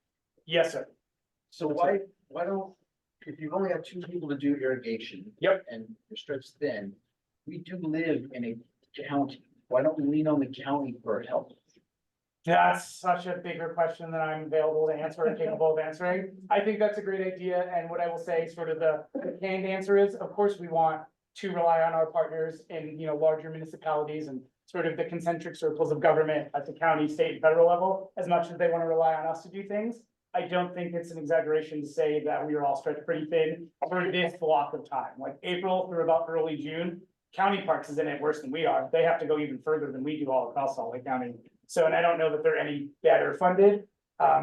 Yes, sir. So why don't, if you've only got 2 people to do irrigation. Yep. And your strip's thin, we do live in a county. Why don't we lean on the county for help? That's such a bigger question than I'm available to answer and capable of answering. I think that's a great idea, and what I will say, sort of the canned answer is, of course, we want to rely on our partners in, larger municipalities and sort of the concentric circles of government at the county, state, and federal level, as much as they want to rely on us to do things. I don't think it's an exaggeration to say that we are all stretched pretty thin for this block of time, like April through about early June. County Parks is in it worse than we are. They have to go even further than we do all across Salt Lake County. So, and I don't know that they're any better funded,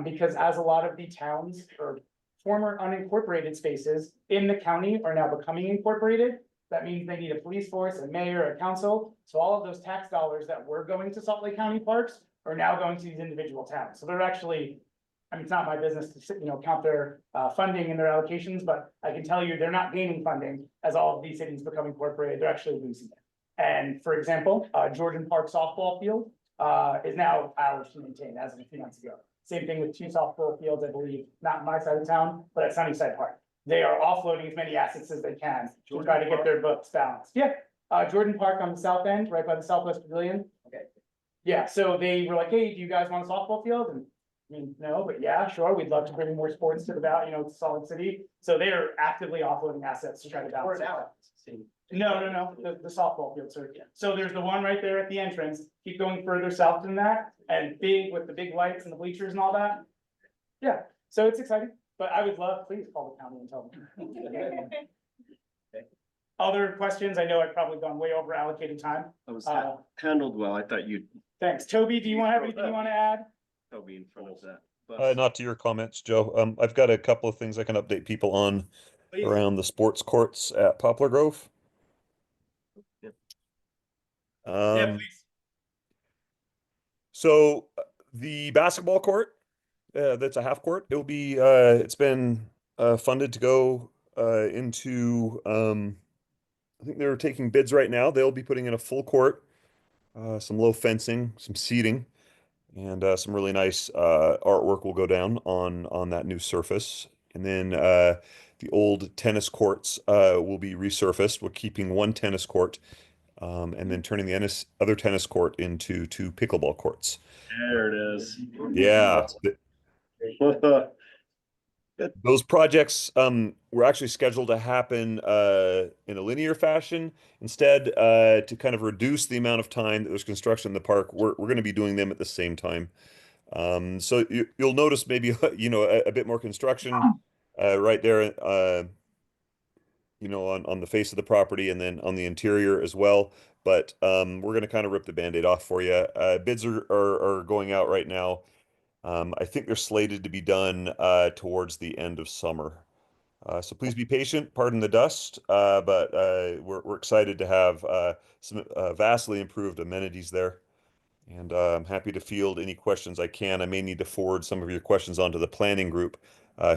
because as a lot of the towns or former unincorporated spaces in the county are now becoming incorporated, that means they need a police force, a mayor, a council. So all of those tax dollars that were going to Salt Lake County parks are now going to these individual towns. So they're actually, it's not my business to count their funding and their allocations, but I can tell you they're not gaining funding as all of these cities become incorporated. They're actually losing it. And for example, Jordan Park softball field is now ours to maintain as of a few months ago. Same thing with 2 softball fields, I believe, not in my side of town, but at Sunnyside Park. They are offloading as many assets as they can to try to get their books balanced. Yeah, Jordan Park on the south end, right by the Southwest Pavilion. Okay. Yeah, so they were like, hey, do you guys want a softball field? And no, but yeah, sure, we'd love to bring more sports to the valley, to Solid City. So they are actively offloading assets to try to balance it out. No, the softball field, sir. So there's the one right there at the entrance. Keep going further south than that, and big with the big lights and the bleachers and all that. Yeah, so it's exciting, but I would love, please call the county and tell them. Other questions? I know I've probably gone way over allocated time. That was handled well. I thought you'd Thanks. Toby, do you have anything you want to add? be in front of that. Not to your comments, Joe. I've got a couple of things I can update people on Please. around the sports courts at Poplar Grove. Yeah, please. So the basketball court, that's a half court. It'll be, it's been funded to go into, I think they're taking bids right now. They'll be putting in a full court, some low fencing, some seating, and some really nice artwork will go down on that new surface. And then the old tennis courts will be resurfaced. We're keeping one tennis court, and then turning the other tennis court into 2 pickleball courts. There it is. Yeah. Those projects were actually scheduled to happen in a linear fashion. Instead, to kind of reduce the amount of time that there's construction in the park, we're going to be doing them at the same time. So you'll notice maybe a bit more construction right there, on the face of the property and then on the interior as well. But we're going to kind of rip the Band-Aid off for you. Bids are going out right now. I think they're slated to be done towards the end of summer. So please be patient, pardon the dust, but we're excited to have some vastly improved amenities there. And I'm happy to field any questions I can. I may need to forward some of your questions onto the planning group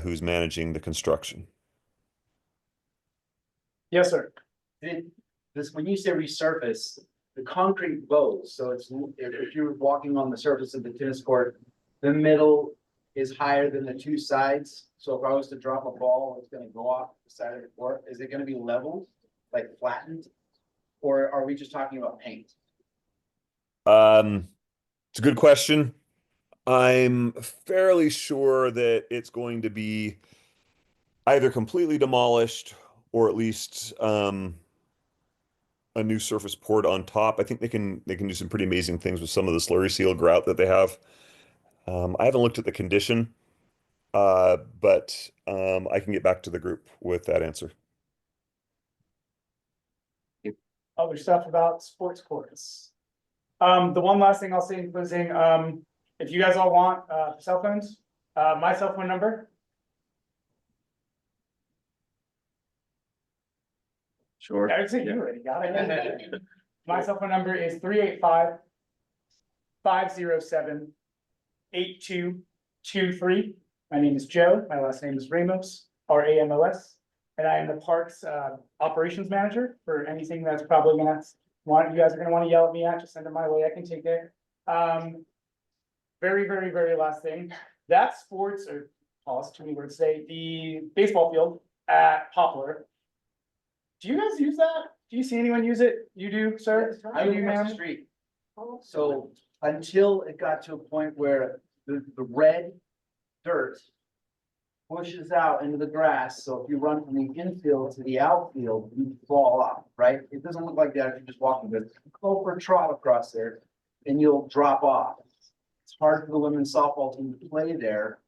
who's managing the construction. Yes, sir. When you say resurface, the concrete bows, so it's, if you're walking on the surface of the tennis court, the middle is higher than the 2 sides. So if I was to drop a ball, it's gonna go off the side of the court. Is it gonna be leveled, like flattened? Or are we just talking about paint? It's a good question. I'm fairly sure that it's going to be either completely demolished or at least a new surface poured on top. I think they can do some pretty amazing things with some of the slurry seal grout that they have. I haven't looked at the condition, but I can get back to the group with that answer. Other stuff about sports courts. The one last thing I'll say in closing, if you guys all want, cell phones, my cell phone number. Sure. I would say you already got it. My cell phone number is 385-507-8223. My name is Joe. My last name is Ramos, Ramos. And I am the Parks Operations Manager for anything that's probably you guys are gonna want to yell at me at, just send it my way. I can take it. Very, very, very last thing. That sports, or pause, too many words to say, the baseball field at Poplar. Do you guys use that? Do you see anyone use it? You do, sir? I You live do, across ma'am? the street. So until it got to a point where the red dirt pushes out into the grass, so if you run from the infield to the outfield, you fall off, right? It doesn't look like that if you're just walking, but go for a trot across there and you'll drop off. It's hard for the women's softball team to play there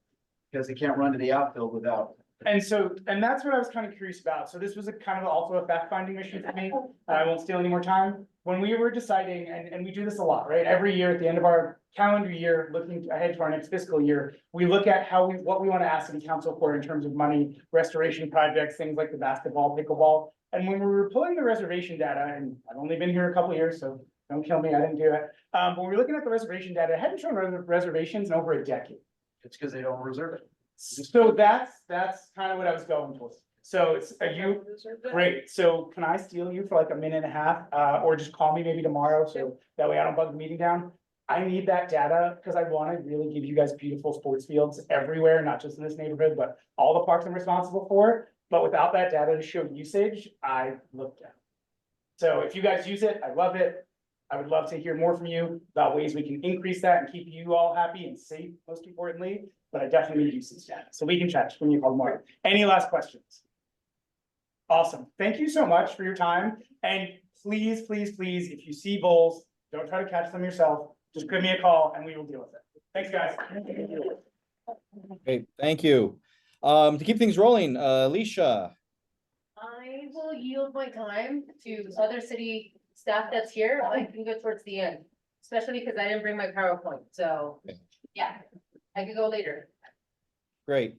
because they can't run to the outfield without. And that's what I was kind of curious about. So this was a kind of also a fact-finding mission for me. I won't steal any more time. When we were deciding, and we do this a lot, right? Every year at the end of our calendar year, looking ahead to our next fiscal year, we look at what we want to ask city council for in terms of money, restoration projects, things like the basketball, pickleball. And when we were pulling the reservation data, and I've only been here a couple of years, so don't kill me, I didn't do it. But when we were looking at the reservation data, it hadn't shown reservations in over a decade. It's because they don't reserve it. So that's kind of what I was going towards. So it's great. So can I steal you for like a minute and a half, or just call me maybe tomorrow, so that way I don't bug the meeting down? I need that data because I want to really give you guys beautiful sports fields everywhere, not just in this neighborhood, but all the parks I'm responsible for. But without that data to show usage, I look down. So if you guys use it, I love it. I would love to hear more from you about ways we can increase that and keep you all happy and safe, most importantly. But I definitely need usage data, so we can chat when you call tomorrow. Any last questions? Awesome. Thank you so much for your time. And please, please, please, if you see bulls, don't try to catch them yourself. Just give me a call and we will deal with it. Thanks, guys. Great, thank you. To keep things rolling, Alicia. I will yield my time to other city staff that's here. I can go towards the end, especially because I didn't bring my PowerPoint. So, yeah, I could go later. Great.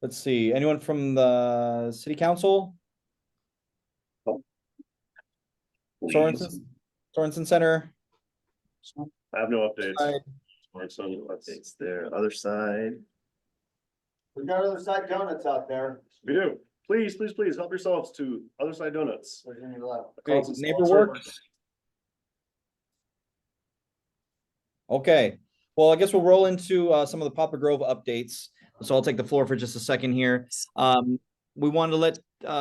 Let's see, anyone from the city council? Sorensen Center? I have no updates. Side. Some updates there. Other side. We got other side donuts out there. We do. Please, please, please help yourselves to Other Side Donuts. There's any left. Great, neighbor works. Okay, well, I guess we'll roll into some of the Poplar Grove updates. So I'll take the floor for just a second here. We wanted to let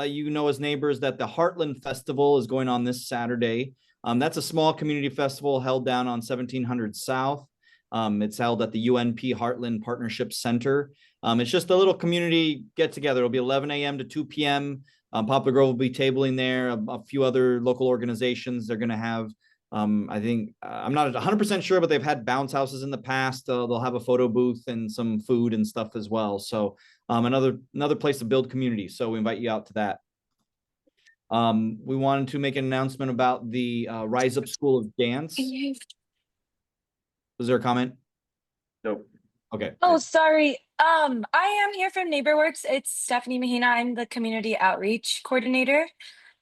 you know as neighbors that the Heartland Festival is going on this Saturday. That's a small community festival held down on 1700 South. It's held at the UNP Heartland Partnership Center. It's just a little community get together. It'll be 11 a.m. to 2 p.m. Poplar Grove will be tabling there. A few other local organizations. They're going to have, I think, I'm not 100% sure, but they've had bounce houses in the past. They'll have a photo booth and some food and stuff as well. So another place to build community. So we invite you out to that. We wanted to make an announcement about the Rise Up School of Dance. Was there a comment? Nope. Okay. Oh, sorry. I am here from NeighborWorks. It's Stephanie Mahina. I'm the community outreach coordinator.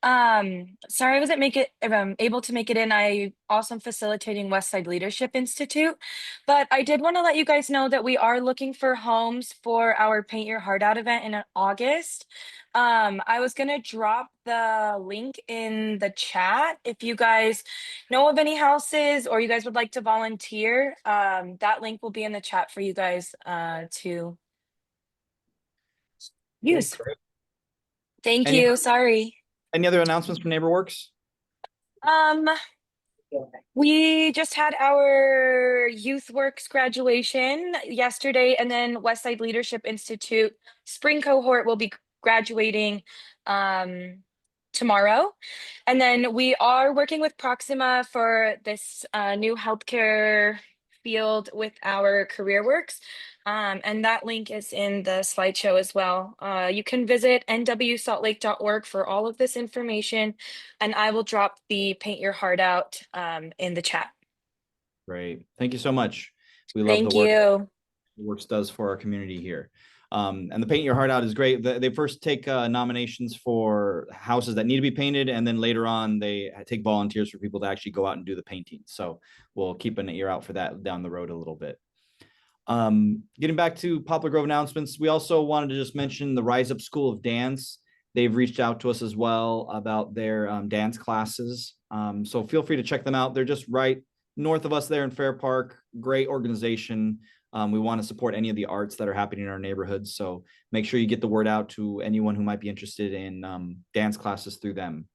Sorry I wasn't able to make it in. I also am facilitating Westside Leadership Institute, but I did want to let you guys know that we are looking for homes for our Paint Your Heart Out event in August. I was gonna drop the link in the chat. If you guys know of any houses or you guys would like to volunteer, that link will be in the chat for you guys to use. Thank you. Sorry. Any other announcements from NeighborWorks? We just had our YouthWorks graduation yesterday, and then Westside Leadership Institute spring cohort will be graduating tomorrow. And then we are working with Proxima for this new healthcare field with our career works. And that link is in the slideshow as well. You can visit nwsaltlake.org for all of this information, and I will drop the Paint Your Heart Out in the chat. Great. Thank you so much. We love Thank the work you. the Works does for our community here. And the Paint Your Heart Out is great. They first take nominations for houses that need to be painted, and then later on they take volunteers for people to actually go out and do the painting. So we'll keep an ear out for that down the road a little bit. Getting back to Poplar Grove announcements, we also wanted to just mention the Rise Up School of Dance. They've reached out to us as well about their dance classes. So feel free to check them out. They're just right north of us there in Fair Park. Great organization. We want to support any of the arts that are happening in our neighborhoods. So make sure you get the word out to anyone who might be interested in dance classes through them.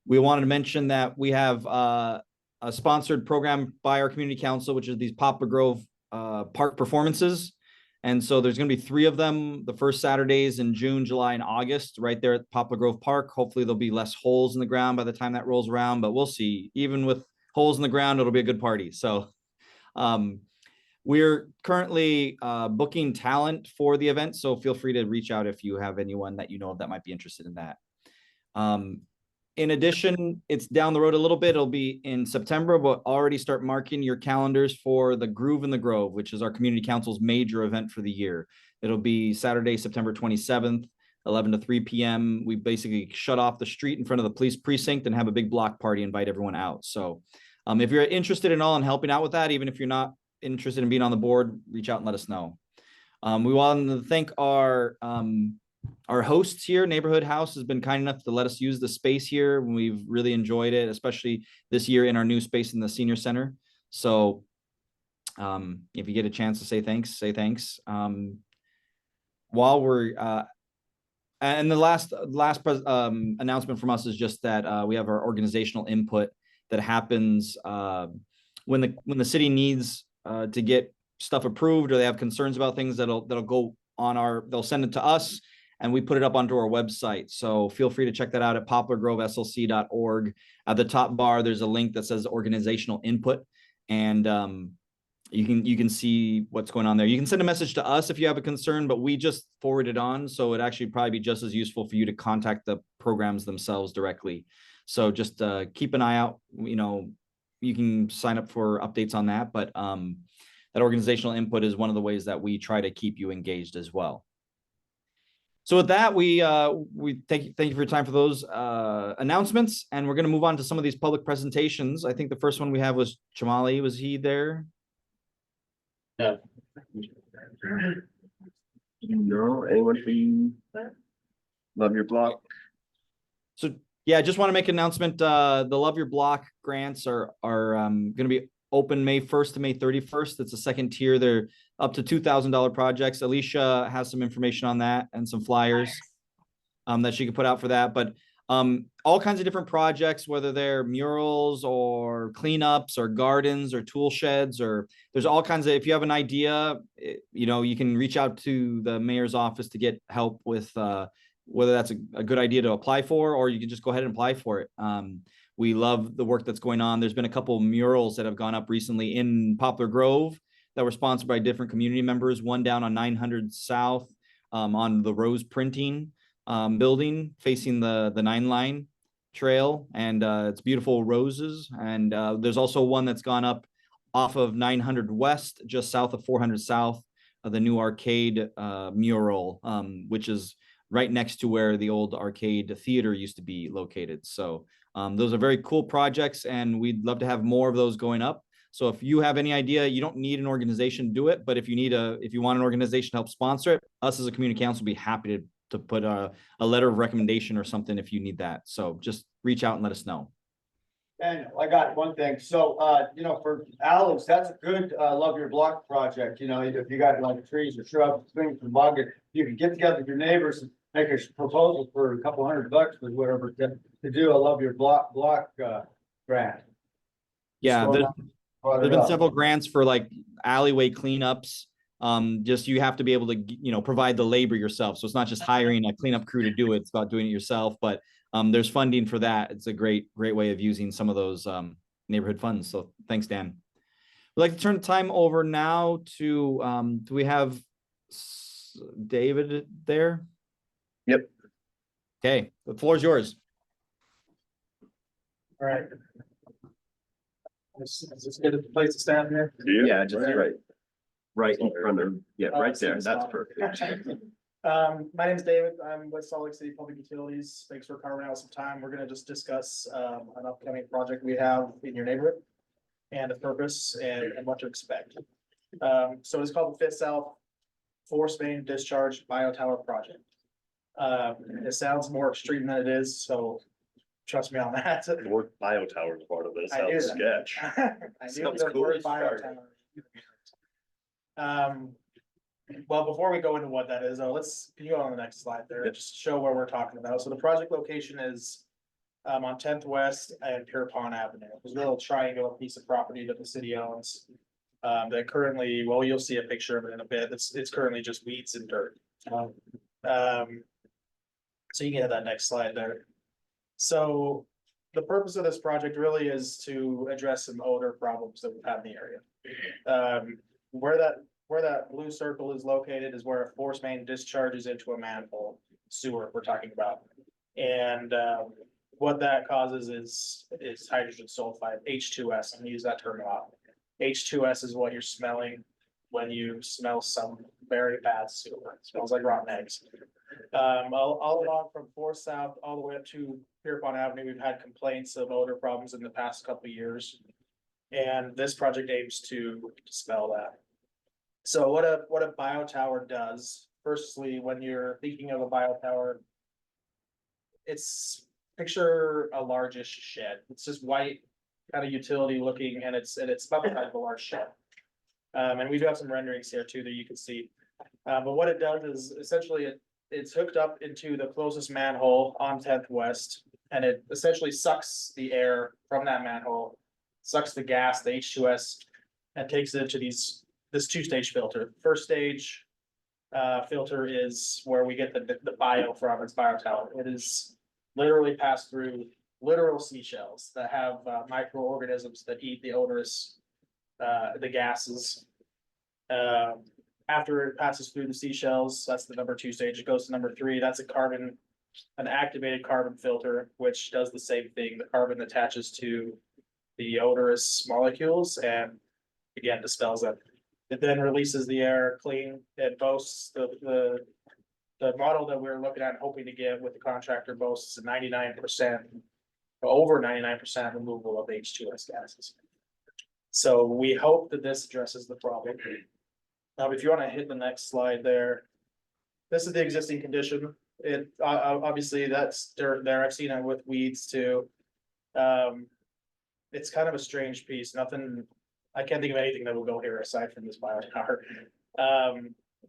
We wanted to mention that we have a sponsored program by our community council, which is these Poplar Grove park performances. And so there's going to be 3 of them, the first Saturdays in June, July, and August, right there at Poplar Grove Park. Hopefully there'll be less holes in the ground by the time that rolls around, but we'll see. Even with holes in the ground, it'll be a good party. So we're currently booking talent for the event, so feel free to reach out if you have anyone that you know of that might be interested in that. In addition, it's down the road a little bit. It'll be in September, but already start marking your calendars for the Groove in the Grove, which is our community council's major event for the year. It'll be Saturday, September 27th, 11 to 3 p.m. We basically shut off the street in front of the police precinct and have a big block party, invite everyone out. So if you're interested in helping out with that, even if you're not interested in being on the board, reach out and let us know. We want to thank our hosts here. Neighborhood House has been kind enough to let us use the space here. We've really enjoyed it, especially this year in our new space in the senior center. So if you get a chance to say thanks, say thanks. While we're and the last announcement from us is just that we have our organizational input that happens when the city needs to get stuff approved, or they have concerns about things that'll go on they'll send it to us and we put it up onto our website. So feel free to check that out at poplargroveslc.org. At the top bar, there's a link that says organizational input, and you can see what's going on there. You can send a message to us if you have a concern, but we just forward it on. So it actually probably be just as useful for you to contact the programs themselves directly. So just keep an eye out. You can sign up for updates on that, but that organizational input is one of the ways that we try to keep you engaged as well. So with that, we thank you for your time for those announcements, and we're going to move on to some of these public presentations. I think the first one we have was Chamali. Was he there? No. No, anyone from Love Your Block? So yeah, I just want to make an announcement. The Love Your Block grants are going to be open May 1st to May 31st. It's a second tier. They're up to $2,000 projects. Alicia has some information on that and some flyers that she could put out for that. But all kinds of different projects, whether they're murals or cleanups or gardens or tool sheds, or there's all kinds of, if you have an idea, you can reach out to the mayor's office to get help with whether that's a good idea to apply for, or you can just go ahead and apply for it. We love the work that's going on. There's been a couple of murals that have gone up recently in Poplar Grove that were sponsored by different community members. One down on 900 South on the Rose Printing building facing the 9-line trail, and it's beautiful roses. And there's also one that's gone up off of 900 West, just south of 400 South, of the new arcade mural, which is right next to where the old arcade theater used to be located. So those are very cool projects, and we'd love to have more of those going up. So if you have any idea, you don't need an organization to do it, but if you want an organization to help sponsor it, us as a community council will be happy to put a letter of recommendation or something if you need that. So just reach out and let us know. And I got one thing. So, for Alex, that's a good Love Your Block project. If you got like trees or shrubs, things from bucket, you can get together with your neighbors and make a proposal for a couple $100 or whatever to do a Love Your Block grant. Yeah, there's been several grants for like alleyway cleanups. Just you have to be able to provide the labor yourself. So it's not just hiring a cleanup crew to do it. It's about doing it yourself. But there's funding for that. It's a great way of using some of those neighborhood funds. So thanks, Dan. like to turn the time over now to, do we have David there? Yep. Okay, the floor is yours. All right. Is this a good place to stand here? Yeah, just right in front of, yeah, right there. That's perfect. My name is David. I'm with Salt Lake City Public Utilities. Thanks for carving out some time. We're gonna just discuss an upcoming project we have in your neighborhood and the purpose and what to expect. So it's called the Fifth South Force Main Discharge Biotower Project. It sounds more extreme than it is, so trust me on that. The word biotower is part of it. It I knew sounds that. sketch. I knew Sounds the cool. word biotower. Well, before we go into what that is, can you go on the next slide there, just show what we're talking about. So the project location is on 10th West and Pierpont Avenue. There's a little triangular piece of property that the city owns. That currently, well, you'll see a picture of it in a bit. It's currently just weeds and dirt. So you can get that next slide there. So the purpose of this project really is to address some odor problems that we've had in the area. Where that blue circle is located is where a force main discharges into a manhole sewer we're talking about. And what that causes is hydrogen sulfide, H2S. I'm gonna use that term a lot. H2S is what you're smelling when you smell some very bad sewer. It smells like rotten eggs. All along from 4th South all the way up to Pierpont Avenue, we've had complaints of odor problems in the past couple of years. And this project aims to dispel that. So what a biotower does, firstly, when you're thinking of a biotower, it's picture a largish shed. It's just white, kind of utility looking, and it's about the size of a large shed. And we do have some renderings here too that you can see. But what it does is essentially it's hooked up into the closest manhole on 10th West, and it essentially sucks the air from that manhole, sucks the gas, the H2S, and takes it into this two-stage filter. First stage filter is where we get the bio from. It's biotower. It is literally passed through literal seashells that have microorganisms that eat the odorous, the gases. After it passes through the seashells, that's the number 2 stage. It goes to number 3. That's an activated carbon filter, which does the same thing. The carbon attaches to the odorous molecules and again dispels them. It then releases the air clean. It boasts the model that we're looking at and hoping to get with the contractor boasts a 99%, over 99% removal of H2S gases. So we hope that this addresses the problem. If you want to hit the next slide there, this is the existing condition. It obviously that's dirt there. I've seen it with weeds too. It's kind of a strange piece. Nothing, I can't think of anything that will go here aside from this biotower.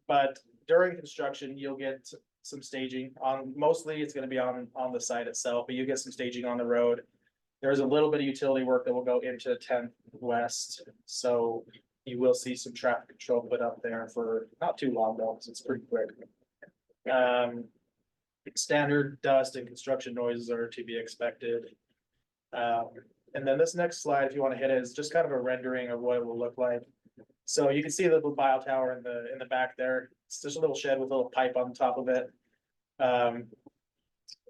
But during construction, you'll get some staging on, mostly it's going to be on the site itself, but you get some staging on the road. There's a little bit of utility work that will go into 10th West. So you will see some traffic control put up there for not too long though, because it's pretty quick. Standard dust and construction noises are to be expected. And then this next slide, if you want to hit it, is just kind of a rendering of what it will look like. So you can see the little biotower in the back there. It's just a little shed with a little pipe on top of it.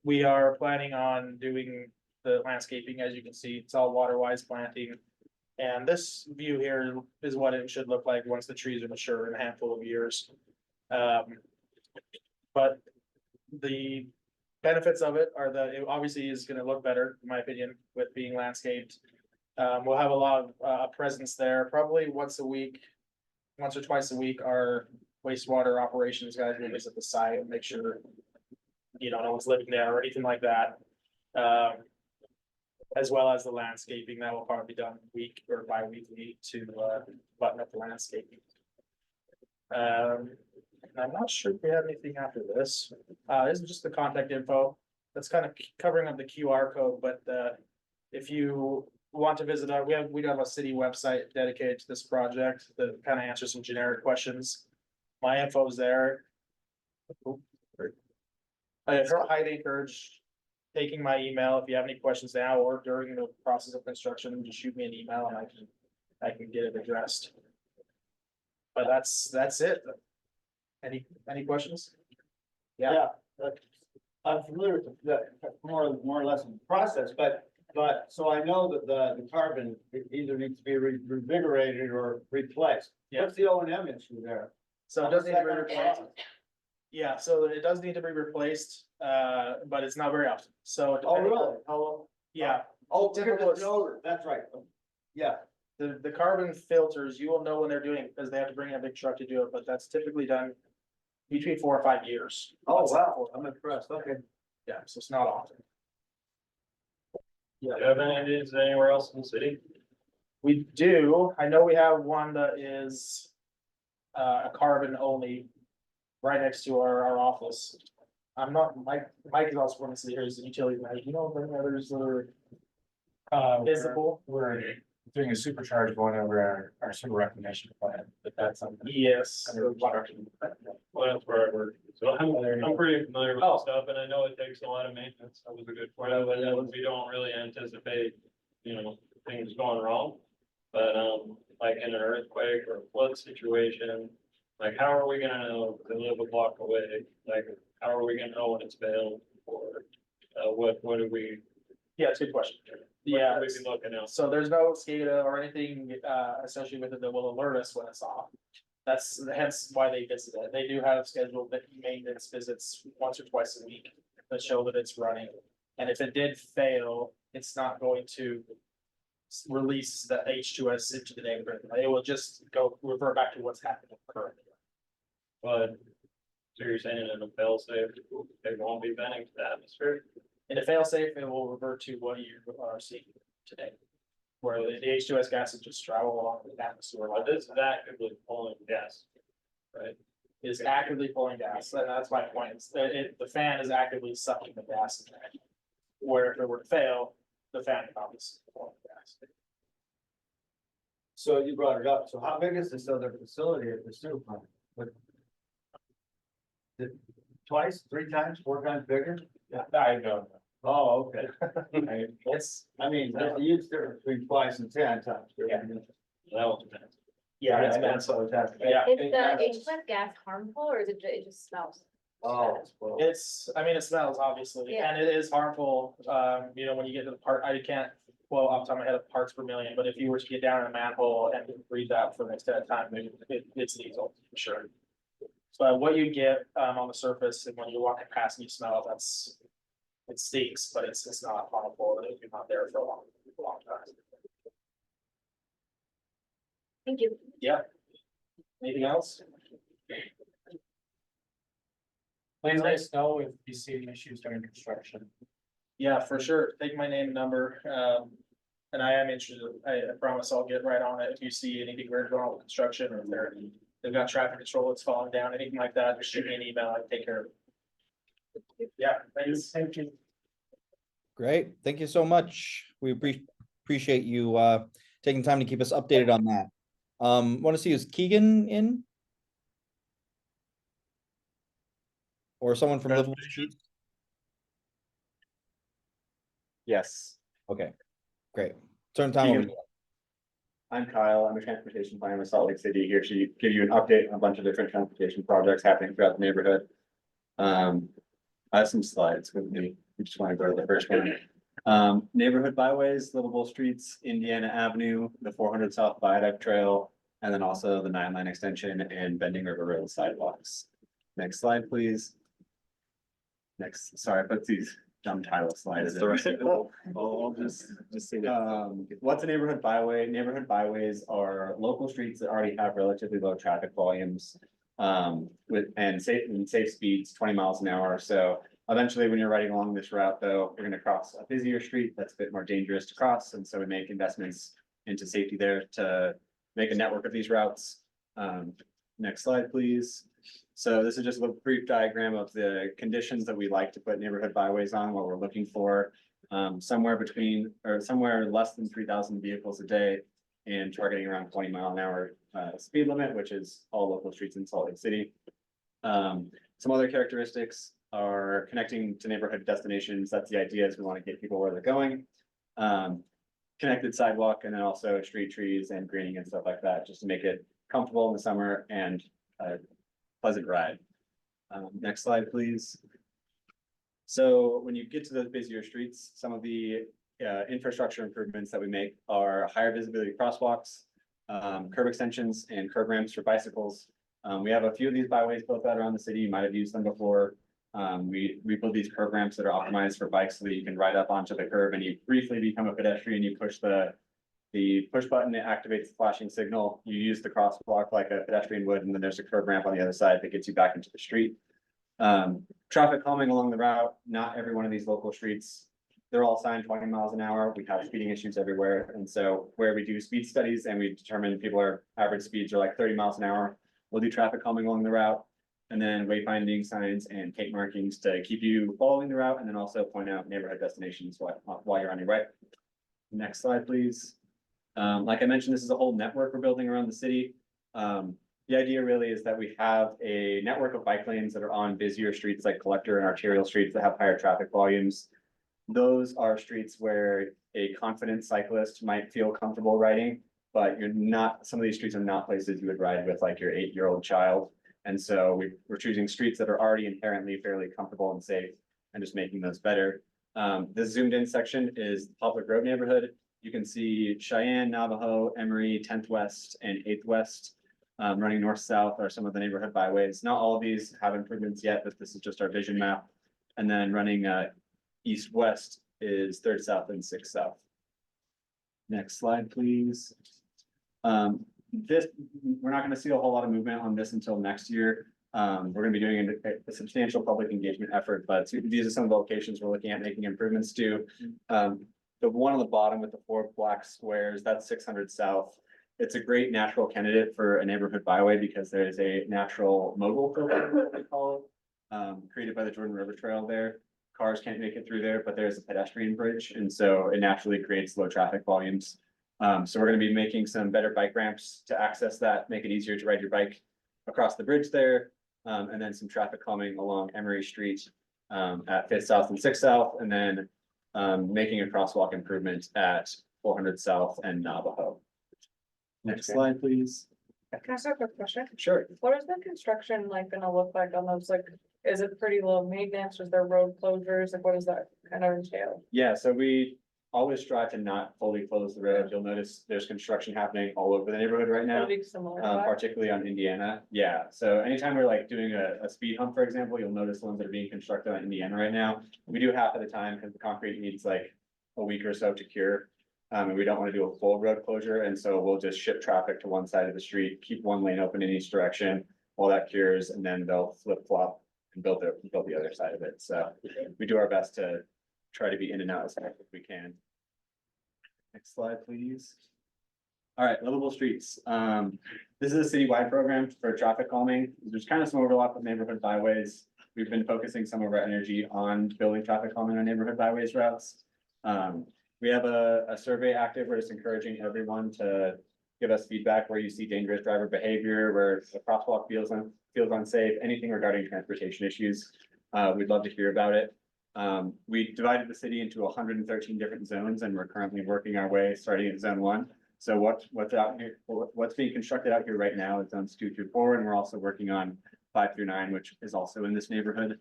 We are planning on doing the landscaping, as you can see, it's all water-wise planting. And this view here is what it should look like once the trees are mature in a handful of years. But the benefits of it are that it obviously is going to look better, in my opinion, with being landscaped. We'll have a lot of presence there, probably once or twice a week. Our wastewater operations guys will visit the site and make sure no one's living there or anything like that. As well as the landscaping that will probably be done week or bi-weekly to button up the landscaping. I'm not sure if we have anything after this. This is just the contact info. That's kind of covering up the QR code, but if you want to visit our, we do have a city website dedicated to this project that kind of answers some generic questions. My info is there. I highly encourage taking my email. If you have any questions now or during the process of construction, just shoot me an email and I can get it addressed. But that's it. Any questions? Yeah, I'm familiar with more or less the process, but, so I know that the carbon either needs to be revigorated or replaced. Yeah. What's the O and M issue there? So it does need to be How's that gonna replaced. cost? Yeah, so it does need to be replaced, but it's not very often, so. Oh, depending on- really? How long? Yeah, Oh, because Typical it's older, that's right. Yeah, the carbon filters, you will know when they're doing it, because they have to bring in a big truck to do it, but that's typically done between 4 or 5 years. oh, wow, I'm impressed, okay. Yeah, so it's not often. Do you have any ideas anywhere else in the city? We do, I know we have one that is a carbon only right next to our office. I'm not, Mike is also going to see here's the utility manager, you know, if any others that are visible. We're doing a supercharge going over our sewer reclamation plan, but that's something. Yes. Under construction. Well, that's where I work, so I'm pretty familiar with the stuff, and I know it takes a lot of maintenance, that was a good point, but we don't really anticipate, you know, things going wrong. But, like in an earthquake or a flood situation, like, how are we gonna know to live a block away? Like, how are we gonna know when it's failed, or, what do we? Yeah, it's a good question. what Yeah, should we be looking out? so there's no SCADA or anything associated with it that will alert us when it's off. That's hence why they visit it. They do have scheduled maintenance visits once or twice a week that show that it's running. And if it did fail, it's not going to release the H2S into the neighborhood. It will just revert back to what's happening currently. But, so you're saying in a fail safe, they won't be venting to the atmosphere? In a fail-safe, it will revert to what you are seeing today. Where the H2S gases just travel along the atmosphere. Well, this is actively pulling gas, right? Is actively pulling gas, and that's my point, the fan is actively sucking the gas in there. Where if it were to fail, the fan is pulling gas. So you brought it up, so how big is this other facility at the sewer plant? Twice, 3 times, 4 times bigger? I don't know. Oh, okay. It's, I mean, there's a huge difference between twice and 10 times. Yeah. That was bad. yeah, it's been, so that's. yeah. Is the H2S gas harmful or is it just smells? Oh. well, I mean, it smells obviously, Yeah. and it is harmful, you know, when you get to the part, I can't. Well, off the top of my head, parts per million, but if you were to get down in a manhole and breathe that for an extended time, it's lethal, for sure. So what you get on the surface and when you're walking past and you smell, it stinks, but it's not harmful if you're not there for a long time. Thank you. Yeah. Anything else? Please let us know if you see any issues during construction. Yeah, for sure. Take my name and number. And I am interested. I promise I'll get right on it. If you see anything weird going on with construction or if they've got traffic control that's falling down, anything like that, just shoot me an email. I can take care of it. Yeah, thanks. Thank you. Great. Thank you so much. We appreciate you taking time to keep us updated on that. Want to see, is Keegan in? Or someone from Livable Streets? Yes, Okay, great. Turn time over. to you. I'm Kyle. I'm a transportation planner in Salt Lake City, here to give you an update on a bunch of different transportation projects happening throughout the neighborhood. I have some slides with me. We just want to go to the first one. Neighborhood byways, livable streets, Indiana Avenue, the 400 South Viaduct Trail, and then also the 9-line extension and Bending River Road sidewalks. Next slide, please. Next, sorry, I put these dumb title slides. I'll just say that. What's a neighborhood byway? Neighborhood byways are local streets that already have relatively low traffic volumes. And safe speeds, 20 miles an hour. So eventually when you're riding along this route though, you're gonna cross a busier street that's a bit more dangerous to cross. And so we make investments into safety there to make a network of these routes. Next slide, please. So this is just a brief diagram of the conditions that we like to put neighborhood byways on, what we're looking for. Somewhere less than 3,000 vehicles a day and targeting around 20-mile-an-hour speed limit, which is all local streets in Salt Lake City. Some other characteristics are connecting to neighborhood destinations. That's the idea, is we want to get people where they're going. connected sidewalk and then also street trees and greening and stuff like that, just to make it comfortable in the summer and a pleasant ride. Next slide, please. So when you get to those busier streets, some of the infrastructure improvements that we make are higher visibility crosswalks, curb extensions and curb ramps for bicycles. We have a few of these byways built out around the city. You might have used them before. We build these curb ramps that are optimized for bikes so that you can ride up onto the curb and you briefly become a pedestrian. You push the push button, it activates the flashing signal. You use the crosswalk like a pedestrian would, and then there's a curb ramp on the other side that gets you back into the street. Traffic calming along the route, not every one of these local streets, they're all signed 20 miles an hour. We have speeding issues everywhere. And so where we do speed studies and we determine people are average speeds are like 30 miles an hour, we'll do traffic calming along the route. And then wayfinding signs and gate markings to keep you following the route and then also point out neighborhood destinations while you're on your way. Next slide, please. Like I mentioned, this is a whole network we're building around the city. The idea really is that we have a network of bike lanes that are on busier streets like collector and arterial streets that have higher traffic volumes. Those are streets where a confident cyclist might feel comfortable riding, but you're not, some of these streets are not places you would ride with like your 8-year-old child. And so we're choosing streets that are already inherently fairly comfortable and safe and just making those better. This zoomed in section is the Poplar Grove neighborhood. You can see Cheyenne, Navajo, Emory, 10th West, and 8th West. Running north-south are some of the neighborhood byways. Not all of these have improvements yet, but this is just our vision map. And then running east-west is 3rd South and 6th South. Next slide, please. We're not gonna see a whole lot of movement on this until next year. We're gonna be doing a substantial public engagement effort, but these are some of the locations we're looking at making improvements to. The one on the bottom with the 4 black squares, that's 600 South. It's a great natural candidate for a neighborhood byway because there is a natural mogul filter, they call it, created by the Jordan River Trail there. Cars can't make it through there, but there's a pedestrian bridge, and so it naturally creates low traffic volumes. So we're gonna be making some better bike ramps to access that, make it easier to ride your bike across the bridge there. And then some traffic calming along Emory Street at 5th South and 6th South, and then making a crosswalk improvement at 400 South and Navajo. Next slide, please. Can I ask a quick question? Sure. What is the construction like gonna look like on those, like, is it pretty low maintenance, is there road closures, like what does that kind of entail? Yeah, so we always strive to not fully close the road. You'll notice there's construction happening all over the neighborhood right now, Pretty similar to that? particularly on Indiana. Yeah, so anytime we're like doing a speed hump, for example, you'll notice the ones that are being constructed on Indiana right now. We do half of the time because the concrete needs like a week or so to cure. And we don't want to do a full road closure, and so we'll just ship traffic to one side of the street, keep one lane open in each direction while that cures, and then they'll flip flop and build the other side of it. So we do our best to try to be in and out as fast as we can. Next slide, please. All right, livable streets. This is a citywide program for traffic calming. There's kind of some overlap with neighborhood byways. We've been focusing some of our energy on building traffic calming on neighborhood byways routes. We have a survey active. We're just encouraging everyone to give us feedback where you see dangerous driver behavior, where the crosswalk feels unsafe, anything regarding transportation issues. We'd love to hear about it. We divided the city into 113 different zones, and we're currently working our way, starting at zone 1. So what's out here, what's being constructed out here right now is zones 2 through 4, and we're also working on 5 through 9, which is also in this neighborhood.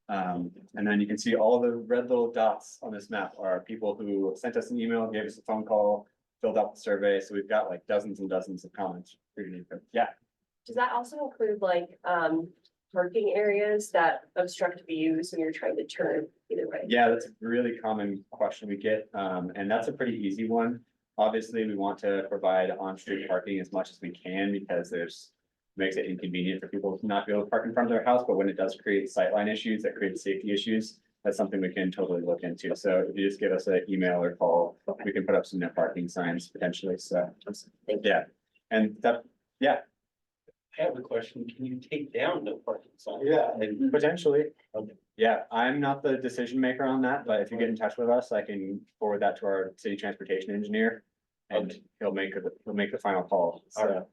And then you can see all the red little dots on this map are people who sent us an email, gave us a phone call, filled out the survey. So we've got like dozens and dozens of comments. Yeah. Does that also include like, parking areas that obstruct views when you're trying to turn either way? Yeah, that's a really common question we get. And that's a pretty easy one. Obviously, we want to provide on-street parking as much as we can because makes it inconvenient for people to not be able to park in front of their house, but when it does create sightline issues, that creates safety issues, that's something we can totally look into. So if you just give us an email or call, we can put up some no parking signs potentially. So yeah, and that, yeah. I have a question. Can you take down the parking sign? Yeah, potentially. Okay. Yeah, I'm not the decision maker on that, but if you get in touch with us, I can forward that to our city transportation engineer. And he'll make the final call. So,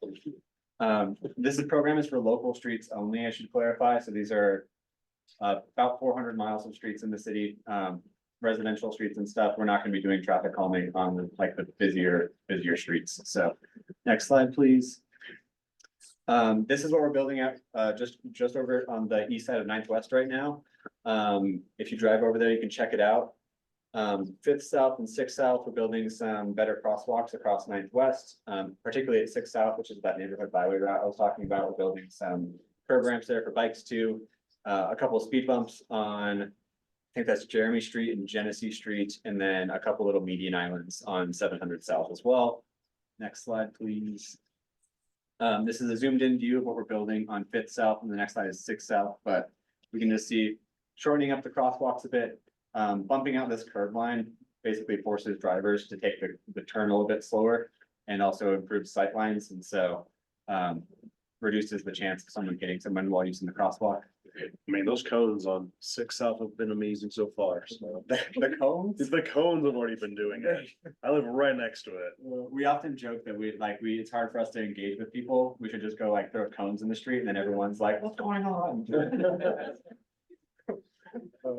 this program is for local streets only, I should clarify. So these are about 400 miles of streets in the city. residential streets and stuff, we're not gonna be doing traffic calming on like the busier streets. So next slide, please. This is what we're building at, just over on the east side of 9th West right now. If you drive over there, you can check it out. 5th South and 6th South, we're building some better crosswalks across 9th West, particularly at 6th South, which is that neighborhood byway route I was talking about. We're building some curb ramps there for bikes too. A couple of speed bumps on, I think that's Jeremy Street and Genesee Street, and then a couple little median islands on 700 South as well. Next slide, please. This is a zoomed in view of what we're building on 5th South, and the next slide is 6th South, but we can just see shortening up the crosswalks a bit, bumping out this curb line basically forces drivers to take the turn a little bit slower and also improves sight lines, and so reduces the chance of someone hitting someone while using the crosswalk. I mean, those cones on 6 South have been amazing so far, so. The cones? The cones have already been doing it. I live right next to it. We often joke that it's hard for us to engage with people. We should just go like throw cones in the street and then everyone's like, what's going on? You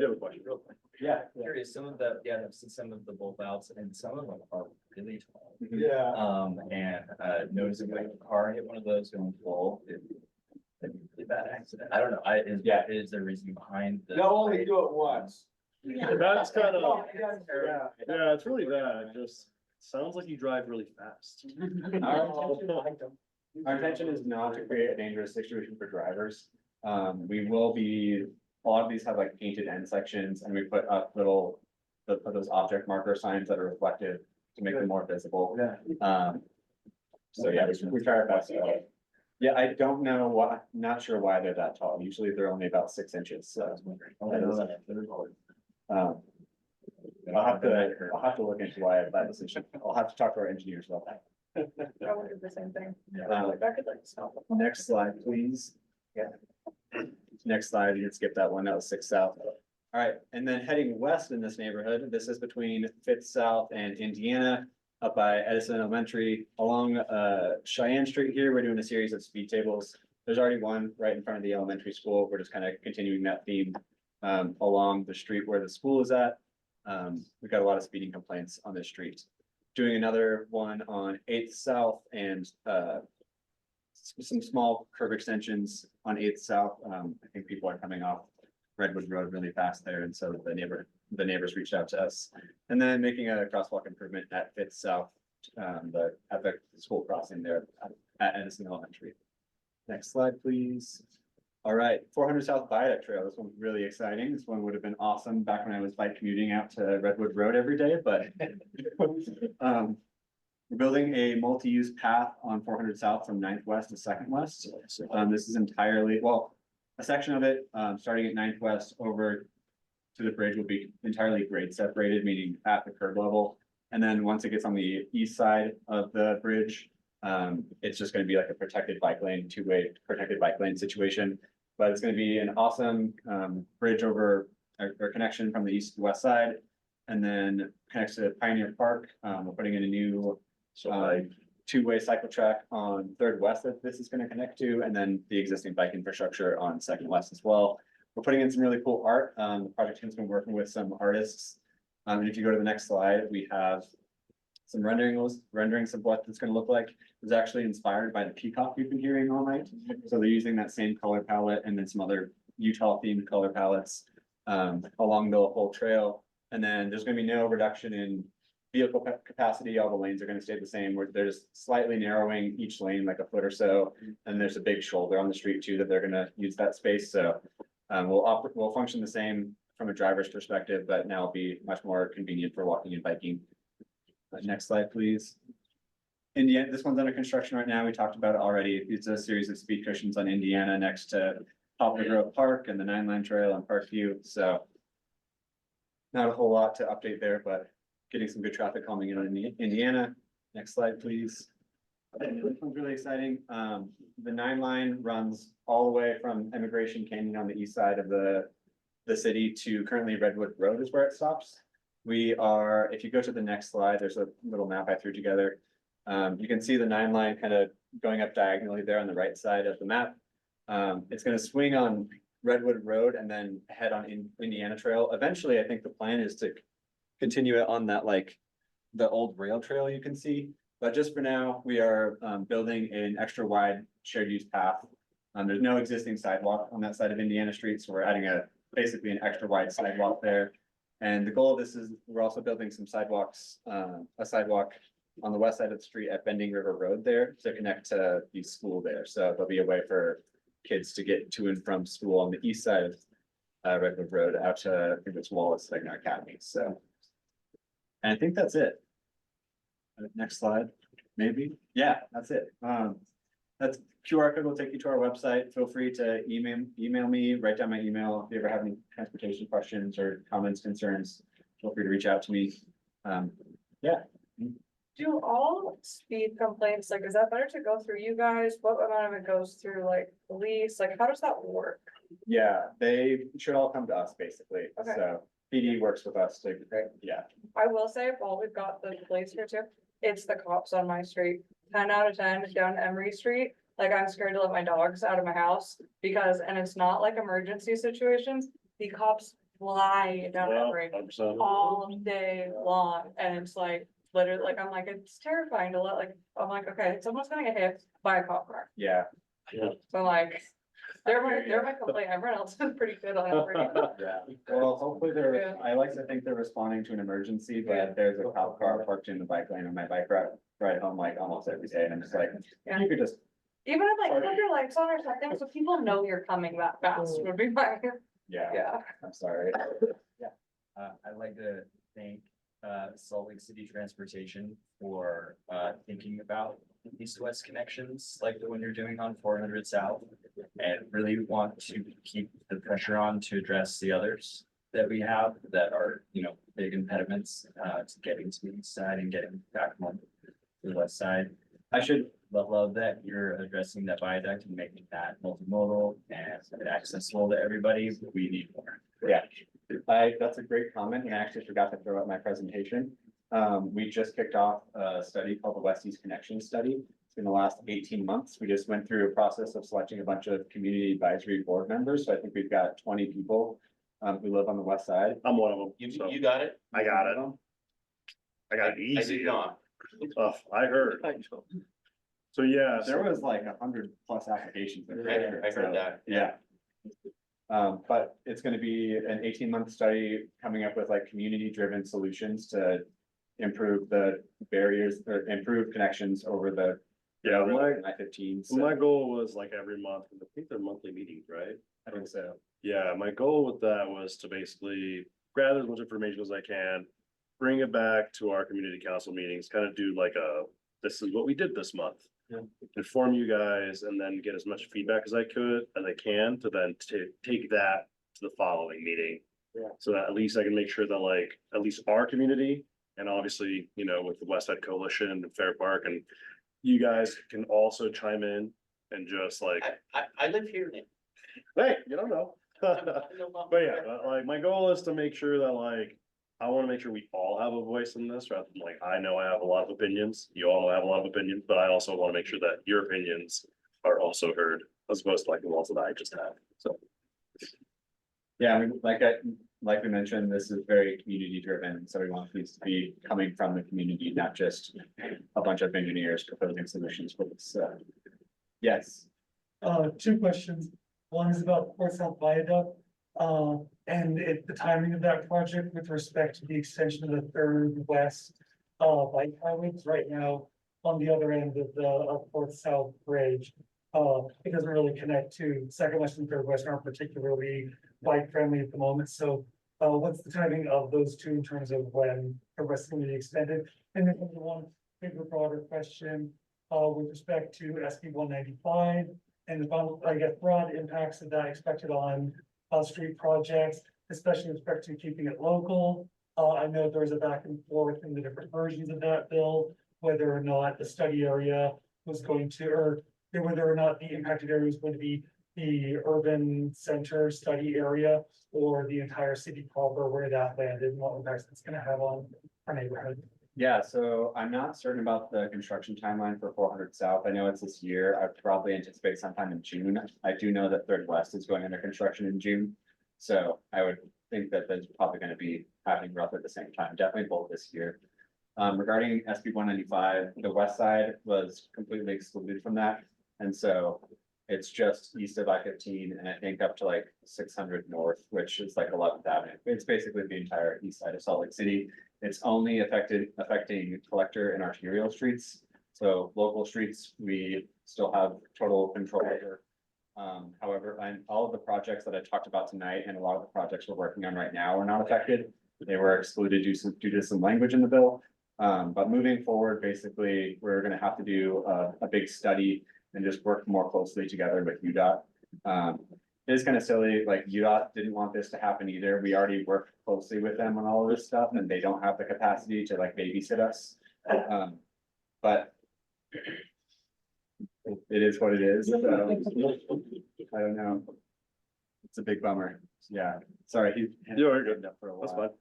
have a question, real quick. Yeah, curious, I've seen some of the bolt outs and some of them are really tall. Yeah. And noticing like a car hit one of those going full, it'd be a really bad accident. I don't know, is there a reason behind the? They'll only do it once. That's kind of, Yeah. yeah, it's really that. It just sounds like you drive really fast. Our intention is not to create a dangerous situation for drivers. We will be, a lot of these have like painted end sections, and we put up those object marker signs that are reflective to make them more visible. So yeah, we try our best. Yeah, I don't know why, not sure why they're that tall. Usually they're only about 6 inches, so. I'll have to look into why that decision. I'll have to talk to our engineers about that. Probably do the same thing. Next slide, please. Yeah. Next slide, you can skip that one. That was 6th South. All right, and then heading west in this neighborhood, this is between 5th South and Indiana, up by Edison Elementary. Along Cheyenne Street here, we're doing a series of speed tables. There's already one right in front of the elementary school. We're just kind of continuing that theme along the street where the school is at. We've got a lot of speeding complaints on this street. Doing another one on 8th South and some small curb extensions on 8th South. I think people are coming off Redwood Road really fast there, and so the neighbors reached out to us. And then making a crosswalk improvement at 5th South, at the school crossing there at Edison Elementary. Next slide, please. All right, 400 South Viaduct Trail. This one's really exciting. This one would have been awesome back when I was bike commuting out to Redwood Road every day, but we're building a multi-use path on 400 South from 9th West to 2nd West. This is entirely, well, a section of it, starting at 9th West over to the bridge will be entirely grade separated, meaning at the curb level. And then once it gets on the east side of the bridge, it's just gonna be like a protected bike lane, two-way protected bike lane situation. But it's gonna be an awesome bridge over or connection from the east to the west side. And then connects to Pioneer Park. We're putting in a new two-way cycle track on 3rd West that this is going to connect to, and then the existing bike infrastructure on 2nd West as well. We're putting in some really cool art. The project team's been working with some artists. And if you go to the next slide, we have some renderings of what it's going to look like. It was actually inspired by the peacock we've been hearing all night. So they're using that same color palette and then some other Utah themed color palettes along the whole trail. And then there's going to be no reduction in vehicle capacity. All the lanes are going to stay the same. They're just slightly narrowing each lane like a foot or so. And there's a big shoulder on the street too that they're going to use that space. So we'll function the same from a driver's perspective, but now it'll be much more convenient for walking and biking. Next slide, please. Indiana, this one's under construction right now. We talked about it already. It's a series of speed cushions on Indiana next to Poplar Grove Park and the 9-line trail on Parkview. So not a whole lot to update there, but getting some good traffic calming in on Indiana. Next slide, please. This one's really exciting. The 9-line runs all the way from Emigration Canyon on the east side of the city to currently Redwood Road is where it stops. We are, if you go to the next slide, there's a little map I threw together. You can see the 9-line kind of going up diagonally there on the right side of the map. It's going to swing on Redwood Road and then head on Indiana Trail. Eventually, I think the plan is to continue it on that, like, the old rail trail you can see. But just for now, we are building an extra wide shared use path. There's no existing sidewalk on that side of Indiana Street, so we're adding basically an extra wide sidewalk there. And the goal of this is we're also building some sidewalks, a sidewalk on the west side of the street at Bending River Road there to connect to the school there. So there'll be a way for kids to get to and from school on the east side of Redwood Road out to, I think it's Wallace Legna Academy, so. And I think that's it. Next slide, maybe. Yeah, that's it. That's QR code will take you to our website. Feel free to email me, write down my email. If you ever have any transportation questions or comments, concerns, feel free to reach out to me. Yeah. Do all speed complaints, like, is that better to go through you guys? What amount of it goes through like police? Like, how does that work? Yeah, they should all come to us basically. Okay. So PD works with us to, yeah. I will say, while we've got the police here too, it's the cops on my street. 10 out of 10 down Emery Street. Like, I'm scared to let my dogs out of my house because, and it's not like emergency situations. The cops fly down Emery 100%. all day long. And it's like, literally, like, I'm like, it's terrifying to let, like, I'm like, okay, someone's gonna get hit by a cop car. Yeah. So I'm like, they're my complaint. Everyone else is pretty good on it. Yeah, well, hopefully Yeah. I like to think they're responding to an emergency, but there's a cop car parked in the bike lane on my bike ride home like almost every day, and I'm just like, Yeah. you could just, Even if like put your lights on or something, so people know you're coming that fast would be fine. yeah, Yeah. I'm sorry. I'd like to thank Salt Lake City Transportation for thinking about east-west connections like the one you're doing on 400 South. And really want to keep the pressure on to address the others that we have that are, big impediments to getting to the east side and getting back on the west side. I should love that you're addressing that viaduct and making that multimodal and accessible to everybody. We need more. Yeah, that's a great comment, and I actually forgot to throw out my presentation. We just kicked off a study called the West East Connection Study. In the last 18 months, we just went through a process of selecting a bunch of community advisory board members. So I think we've got 20 people who live on the west side. I'm one of them. You got it? I got it. I got it I easy. did not. Oh, I heard. So yeah, There was like 100+ applications. I heard that. Yeah. But it's gonna be an 18-month study coming up with like community-driven solutions to improve the barriers or improve connections over the yeah, I-15. my goal was like every month, I think they're monthly meetings, right? I think so. Yeah, my goal with that was to basically gather as much information as I can, bring it back to our community council meetings, kind of do like this is what we did this month. Yeah. Inform you guys and then get as much feedback as I can to then take that to the following meeting. Yeah. So that at least I can make sure that like, at least our community, and obviously, with the West Side Coalition and Fair Park, and you guys can also chime in and just like, I live here now. hey, you don't know. But yeah, like my goal is to make sure that like, I want to make sure we all have a voice in this rather than like, I know I have a lot of opinions. You all have a lot of opinions, but I also want to make sure that your opinions are also heard as opposed to like the ones that I just have. So. Yeah, I mean, like we mentioned, this is very community driven, so we want these to be coming from the community, not just a bunch of engineers proposing solutions for this. Yes. Two questions. One is about Port South Viaduct. And the timing of that project with respect to the extension of the third west bike highways right now on the other end of the Port South Bridge. It doesn't really connect to second west and third west aren't particularly bike friendly at the moment. So what's the timing of those two in terms of when the rest will be extended? And then one bigger broader question with respect to SB 195 and the broad impacts of that expected on street projects, especially with respect to keeping it local. I know there's a back and forth in the different versions of that bill, whether or not the study area was going to, or whether or not the impacted area was going to be the urban center study area or the entire city proper where that landed and what impacts it's going to have on our neighborhood. Yeah, so I'm not certain about the construction timeline for 400 South. I know it's this year. I probably anticipate sometime in June. I do know that Third West is going under construction in June. So I would think that there's probably going to be happening roughly at the same time, definitely both this year. Regarding SB 195, the west side was completely excluded from that. And so it's just east of I-15 and I think up to like 600 north, which is like 11th Avenue. It's basically the entire east side of Salt Lake City. It's only affecting collector and arterial streets. So local streets, we still have total control over. However, all of the projects that I talked about tonight and a lot of the projects we're working on right now are not affected. They were excluded due to some language in the bill. But moving forward, basically, we're gonna have to do a big study and just work more closely together with UDOT. It is kind of silly, like UDOT didn't want this to happen either. We already worked closely with them on all of this stuff and they don't have the capacity to like babysit us. But it is what it is. So, I don't know. It's a big bummer. Yeah, sorry. You're good. For a That's while.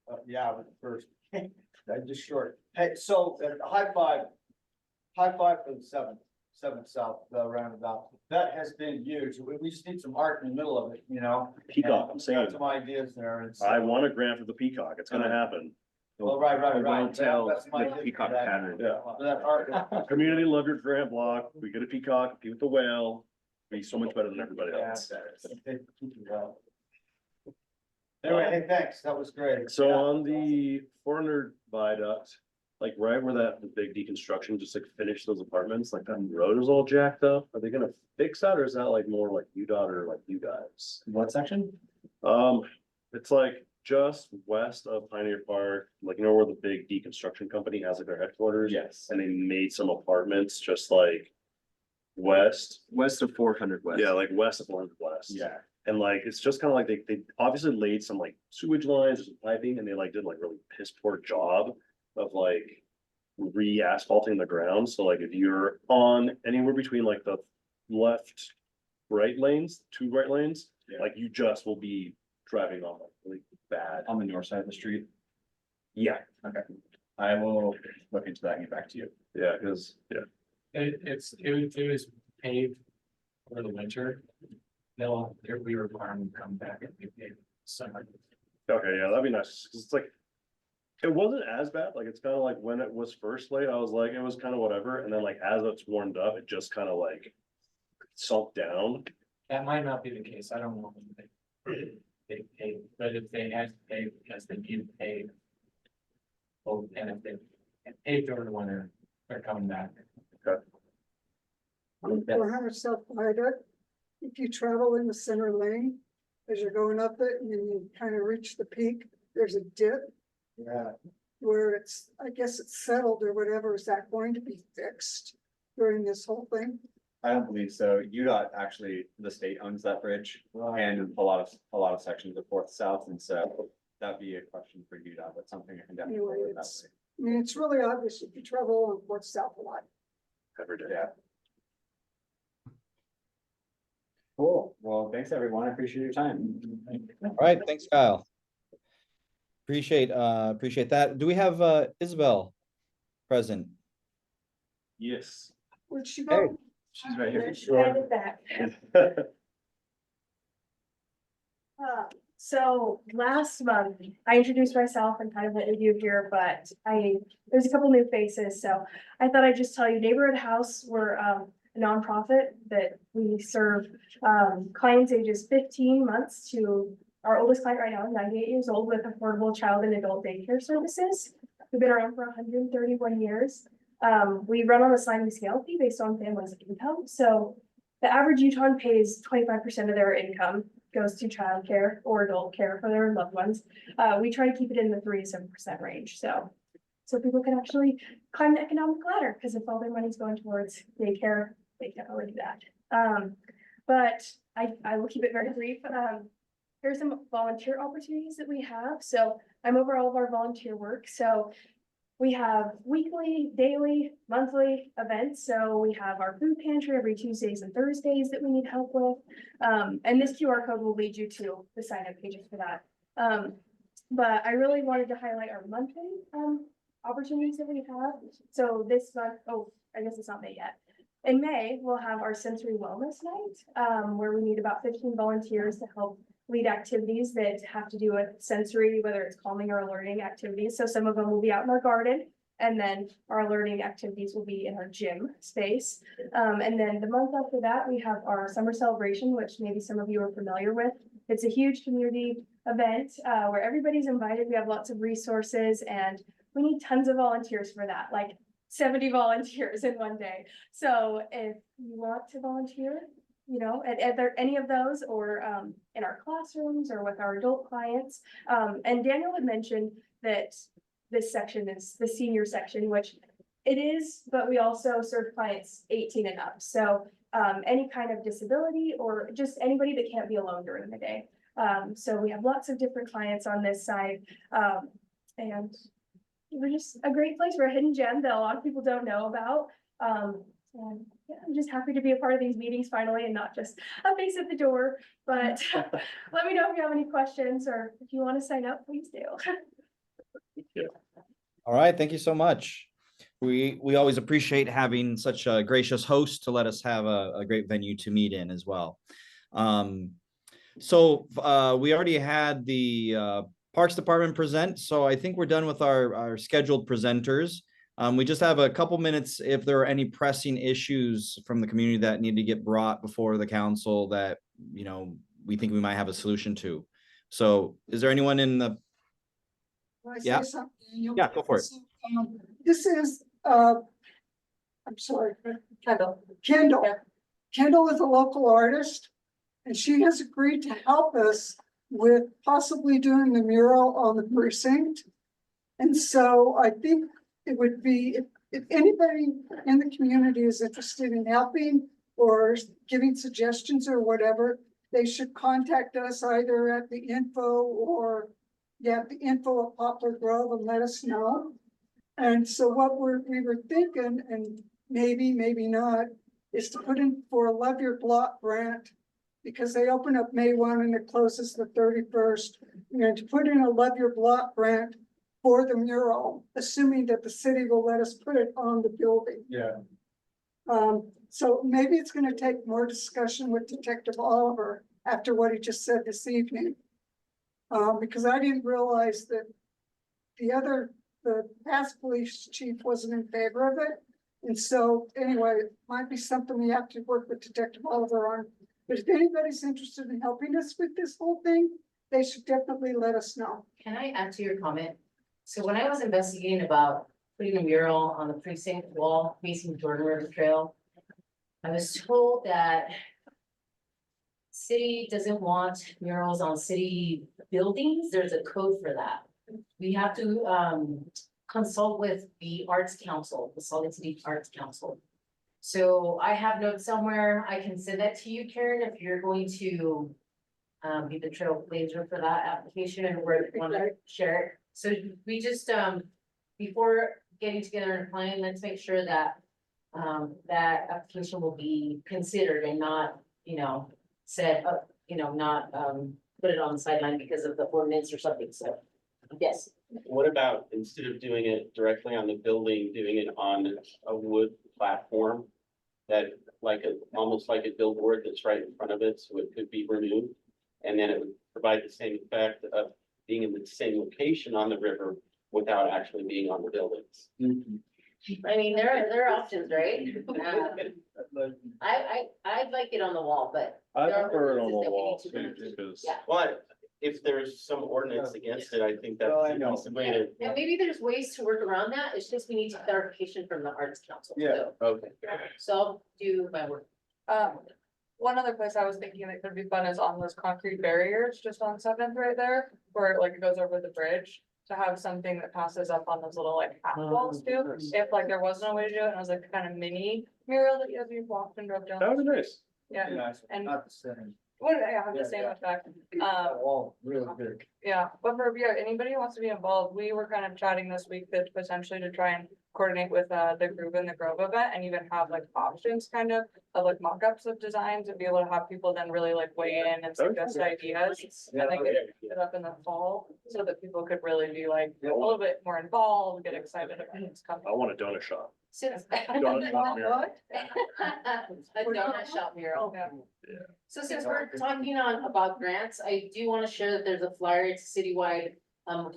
fine. Yeah, but first, I just short. Hey, so high five for the seventh south roundabout. That has been huge. We just need some art in the middle of it, you know? Peacock, I'm And saying. got some ideas there. And so- I want a grant for the Peacock. It's gonna happen. Well, right. Won't tell That's my the idea for peacock that. pattern. Yeah. For that art. Community love your grant block. We get a peacock, compete with the whale. Be so much better than everybody Yeah, else. Anyway, hey, thanks. That was great. So Yeah. on the 400 viaduct, like right where the big deconstruction just like finished those apartments, like that road is all jacked up. Are they gonna fix that or is that like more like UDOT or like you guys? What section? It's like just west of Pioneer Park, like you know where the big deconstruction company has like their headquarters? Yes. And they made some apartments just like west. West of 400 west. Yeah, like west of 400 west. Yeah. And like, it's just kind of like they obviously laid some like sewage lines or some piping and they like did like really piss poor job of like re-asphalting the ground. So like if you're on anywhere between like the left, right lanes, two right lanes, Yeah. like you just will be driving on like really bad. On the north side of the street. Yeah, Okay. I will look into that and get back to you. yeah, because, yeah. It was paved for the winter. There'll be a requirement to come back and be paved summer. Okay, yeah, that'd be nice. Cause it's like, it wasn't as bad. Like, it's kind of like when it was first laid, I was like, it was kind of whatever. And then like, as it's warmed up, it just kind of like sunk down. That might not be the case. I don't know. They pay, but if they had to pay because they need to pay. Oh, and if they paid during the winter, they're coming back. On 400 South Viaduct, if you travel in the center lane, as you're going up it and then you kind of reach the peak, there's a dip Yeah. where it's, I guess it's settled or whatever. Is that going to be fixed during this whole thing? I don't believe so. UDOT actually, the state owns that bridge and a lot of sections of Fourth South. And so that'd be a question for UDOT, but something I can definitely. Anyway, forward that it's- way. I mean, it's really obvious if you travel on North South a lot. Every day. Yeah. Cool. Well, thanks everyone. I appreciate your time. All right, thanks, Kyle. Appreciate that. Do we have Isabel present? Yes. Where'd she Hey. go? She's right here. Added back. So last month, I introduced myself and kind of an interview here, but there's a couple new faces, so I thought I'd just tell you, Neighborhood House, we're a nonprofit that we serve clients ages 15 months to our oldest client right now, 98 years old, with affordable child and adult daycare services. We've been around for 131 years. We run on a sliding scale fee based on families' income, so the average Utah pays 25% of their income goes to childcare or adult care for their loved ones. We try to keep it in the 3 to 7% range, so people can actually climb the economic ladder, because if all their money's going towards daycare, they can't really do that. But I will keep it very brief. Here's some volunteer opportunities that we have. So I'm over all of our volunteer work. So we have weekly, daily, monthly events. So we have our food pantry every Tuesdays and Thursdays that we need help with. And this QR code will lead you to the sign up pages for that. But I really wanted to highlight our monthly opportunities that we have. So this month, I guess it's not May yet. In May, we'll have our sensory wellness night, where we need about 15 volunteers to help lead activities that have to do with sensory, whether it's calming or alerting activities. So some of them will be out in our garden. And then our learning activities will be in our gym space. And then the month after that, we have our summer celebration, which maybe some of you are familiar with. It's a huge community event where everybody's invited. We have lots of resources and we need tons of volunteers for that, like 70 volunteers in one day. So if you want to volunteer, you know, at any of those or in our classrooms or with our adult clients. And Daniel had mentioned that this section is the senior section, which it is, but we also serve clients 18 and up. So any kind of disability or just anybody that can't be alone during the day. So we have lots of different clients on this side. And we're just a great place. We're a hidden gem that a lot of people don't know about. And yeah, I'm just happy to be a part of these meetings finally and not just a face at the door. But let me know if you have any questions or if you want to sign up, please do. All right, thank you so much. We always appreciate having such a gracious host to let us have a great venue to meet in as well. So we already had the Parks Department present, so I think we're done with our scheduled presenters. We just have a couple minutes if there are any pressing issues from the community that need to get brought before the council that, you know, we think we might have a solution to. So is there anyone in the Can I say Yeah. something, Daniel? Yeah, go for it. So, this is, I'm sorry, Kendall. Kendall. Yeah. Kendall is a local artist, and she has agreed to help us with possibly doing the mural on the precinct. And so I think it would be, if anybody in the community is interested in helping or giving suggestions or whatever, they should contact us either at the info or the info at Poplar Grove and let us know. And so what we were thinking, and maybe not, is to put in for a Love Your Block grant, because they open up May 1 and it closes the 31st. And to put in a Love Your Block grant for the mural, assuming that the city will let us put it on the building. Yeah. So maybe it's gonna take more discussion with Detective Oliver after what he just said this evening. Because I didn't realize that the past police chief wasn't in favor of it. And so anyway, it might be something we have to work with Detective Oliver on. But if anybody's interested in helping us with this whole thing, they should definitely let us know. Can I add to your comment? So when I was investigating about putting a mural on the precinct wall facing Jordan River Trail, I was told that city doesn't want murals on city buildings. There's a code for that. We have to consult with the Arts Council, the Salt Lake City Arts Council. So I have notes somewhere. I can send that to you, Karen, if you're going to be the trailblazer for that application and where you want to share it. So we just before getting together and planning, let's make sure that that application will be considered and not, you know, said, you know, not put it on the sideline because of the ordinance or something. So yes. What about instead of doing it directly on the building, doing it on a wood platform? That almost like a billboard that's right in front of it, so it could be removed. And then it would provide the same effect of being in the same location on the river without actually being on the buildings. I mean, there are options, right? I'd like it on the wall, but. I there are prefer it on the ordinances that we wall need to too, do. because. Yeah, But if there's some ordinance against it, I think that's Well, I the know. easiest way to. and maybe there's ways to work around that. It's just we need clarification from the Arts Council. Yeah. Okay. So I'll do my work. One other place I was thinking that could be fun is on those concrete barriers, just on 7th right there, where like it goes over the bridge. To have something that passes up on those little like half walls too, if like there wasn't a way to do it, and it was like kind of mini mural that as you walked and drove down. That would be nice. Yeah, and Not the same. what, I have the same effect, Wall, really big. Yeah, but for, yeah, anybody who wants to be involved, we were kind of chatting this week that potentially to try and coordinate with the Groove and the Grove event and even have like options kind of like mock-ups of designs and be able to have people then really like weigh in and suggest ideas. And then get it up in the fall so that people could really be like a little bit more involved, get excited about what's coming. I want a donut shop. Since. Donut shop mural. A donut shop mural. Yeah. So since we're talking on about grants, I do want to share that there's a flyer, it's a citywide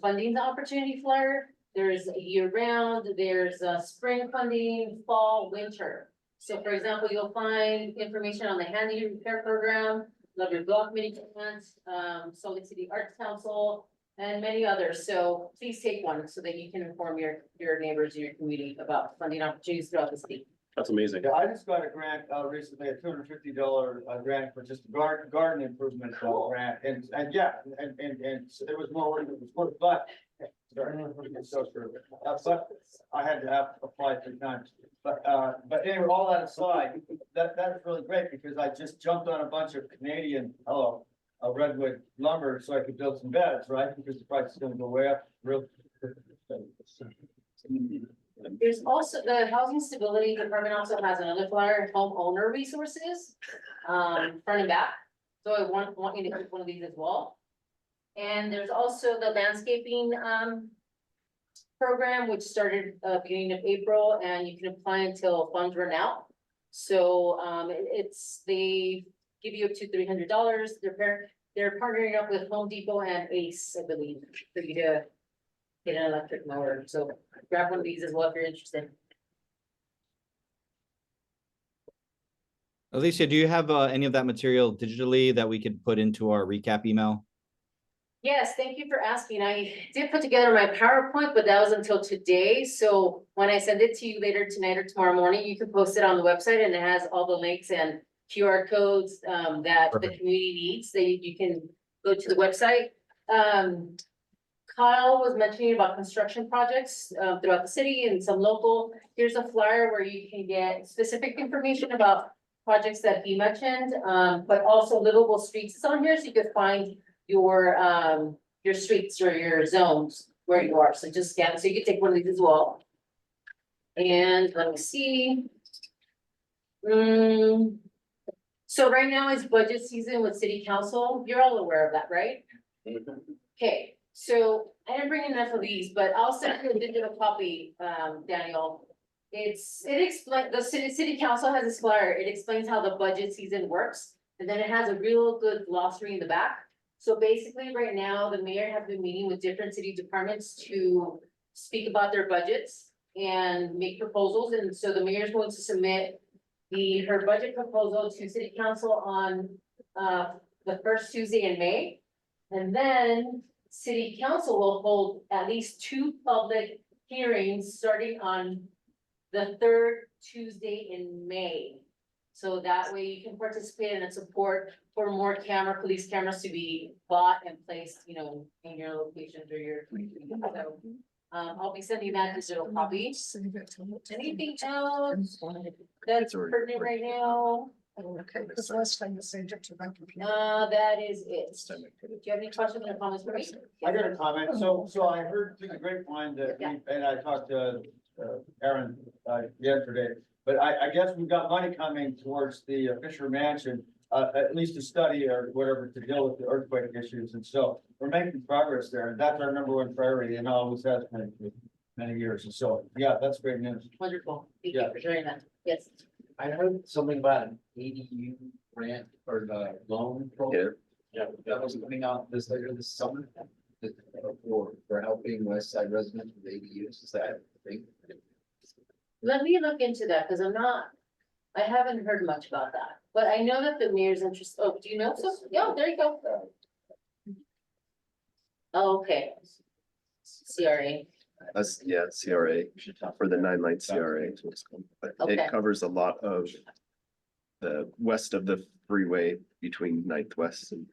funding opportunity flyer. There's a year round, there's a spring funding, fall, winter. So for example, you'll find information on the handy repair program, Love Your Block mini grants, Salt Lake City Arts Council, and many others. So please take one so that you can inform your neighbors, your community about funding opportunities throughout the state. That's amazing. Yeah, I just got a grant, recently, a $250 grant for just a garden improvement grant, and yeah, and so it was more work than it was worth, but. Sorry, it's so true. But I had to have applied 3 times, but anyway, all that aside, that's really great, because I just jumped on a bunch of Canadian, redwood lumber, so I could build some beds, right, because the price is gonna go way up real. There's also, the Housing Stability Department also has another flyer, homeowner resources, front and back. So I want you to keep one of these as well. And there's also the landscaping, program, which started, beginning of April, and you can apply until funds run out. So, they give you up to $300. They're partnering up with Home Depot and Ace, I believe, for you to get an electric mower. So grab one of these as well if you're interested. Alicia, do you have any of that material digitally that we could put into our recap email? Yes, thank you for asking. I did put together my PowerPoint, but that was until today. So when I send it to you later tonight or tomorrow morning, you can post it on the website, and it has all the links and QR codes that the community needs, that you can go to the website. Kyle was mentioning about construction projects throughout the city and some local. Here's a flyer where you can get specific information about projects that he mentioned, but also livable streets is on here, so you could find your streets or your zones where you are. So just scan, so you can take one of these as well. And let me see. So right now is budget season with city council. You're all aware of that, right? Okay, so I didn't bring enough of these, but I'll send you a digital copy, Daniel. It explains, the city council has this flyer. It explains how the budget season works. And then it has a real good glossary in the back. So basically, right now, the mayor has been meeting with different city departments to speak about their budgets and make proposals. And so the mayor is going to submit her budget proposal to city council on the first Tuesday in May. And then city council will hold at least 2 public hearings starting on the 3rd Tuesday in May. So that way you can participate and support for more police cameras to be bought and placed, in your locations or your. So, I'll be sending that digital copy. Anything else that's pertinent right now? Okay, because last time you sent it to my computer. That is it. Do you have any questions or comments for me? I got a comment. So I heard through the grapevine that, and I talked to Aaron yesterday, but I guess we've got money coming towards the Fisher Mansion, at least a study or whatever to deal with the earthquake issues. And so we're making progress there. And that's our #1 priority and always has been for many years. And so, yeah, that's great news. Wonderful. Thank you for sharing that. Yes. I heard something about an ADU grant or the loan program. Yeah, that was coming out later this summer. For helping West Side residents with ADUs, is that a thing? Let me look into that, because I haven't heard much about that, but I know that the mayor's interested. Oh, do you know so? Yeah, there you go. Okay. CRA. Yeah, CRA, for the 9-line CRA. But Okay. it covers a lot of the west of the freeway between 9th West and.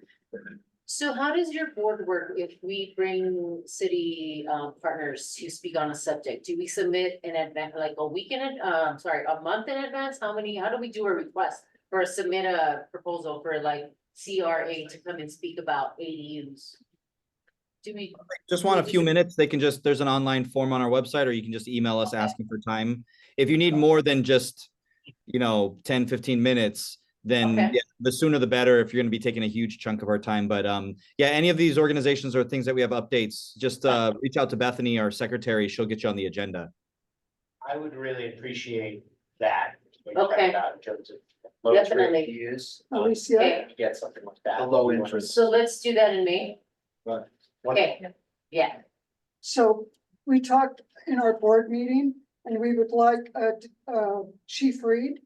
So how does your board work if we bring city partners to speak on a subject? Do we submit in advance, like a week a month in advance? How do we do a request or submit a proposal for like CRA to come and speak about ADUs? Do we? Just want a few minutes, they can just, there's an online form on our website, or you can just email us asking for time. If you need more than just, 10, 15 minutes, then Okay. yeah, the sooner the better, if you're gonna be taking a huge chunk of our time. But yeah, any of these organizations or things that we have updates, just reach out to Bethany, our secretary, she'll get you on the agenda. I would really appreciate that. Okay. In terms of low rate Definitely. use, Alicia, Okay, get something like that. A low interest. so let's do that in May. But Okay, yeah. so we talked in our board meeting and we would like Chief Reed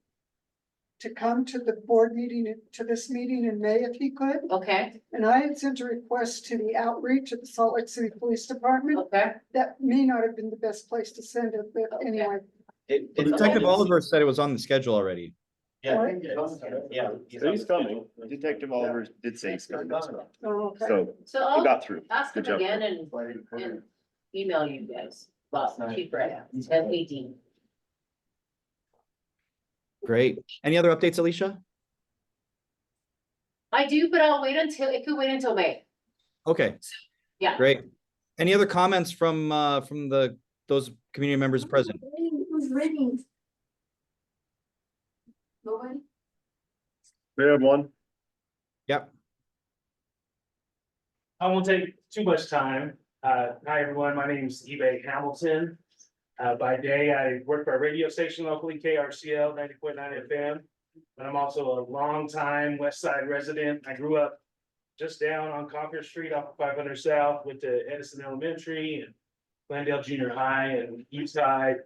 to come to the board meeting, to this meeting in May if he could. Okay, And I had sent a request to the outreach at the Salt Lake City Police Department. okay. That may not have been the best place to send it, but anyway. Detective Oliver said it was on the schedule already. Yeah. Yeah. He's coming. Detective Oliver did say he's coming. Oh, okay. So So we I'll got through. ask him Good job. again and email you guys. Well, Chief Brad, 10:18. Great. Any other updates, Alicia? I do, but I'll wait until, it could wait until May. Okay. Yeah. Great. Any other comments from those community members present? Who's reading? Nobody? We have one. Yep. I won't take too much time. Hi, everyone. My name is eBay Hamilton. By day, I work for a radio station locally, KRCL 90.9 FM. But I'm also a longtime West Side resident. I grew up just down on Concord Street off of 500 South, went to Edison Elementary and Glendale Junior High and Eastside.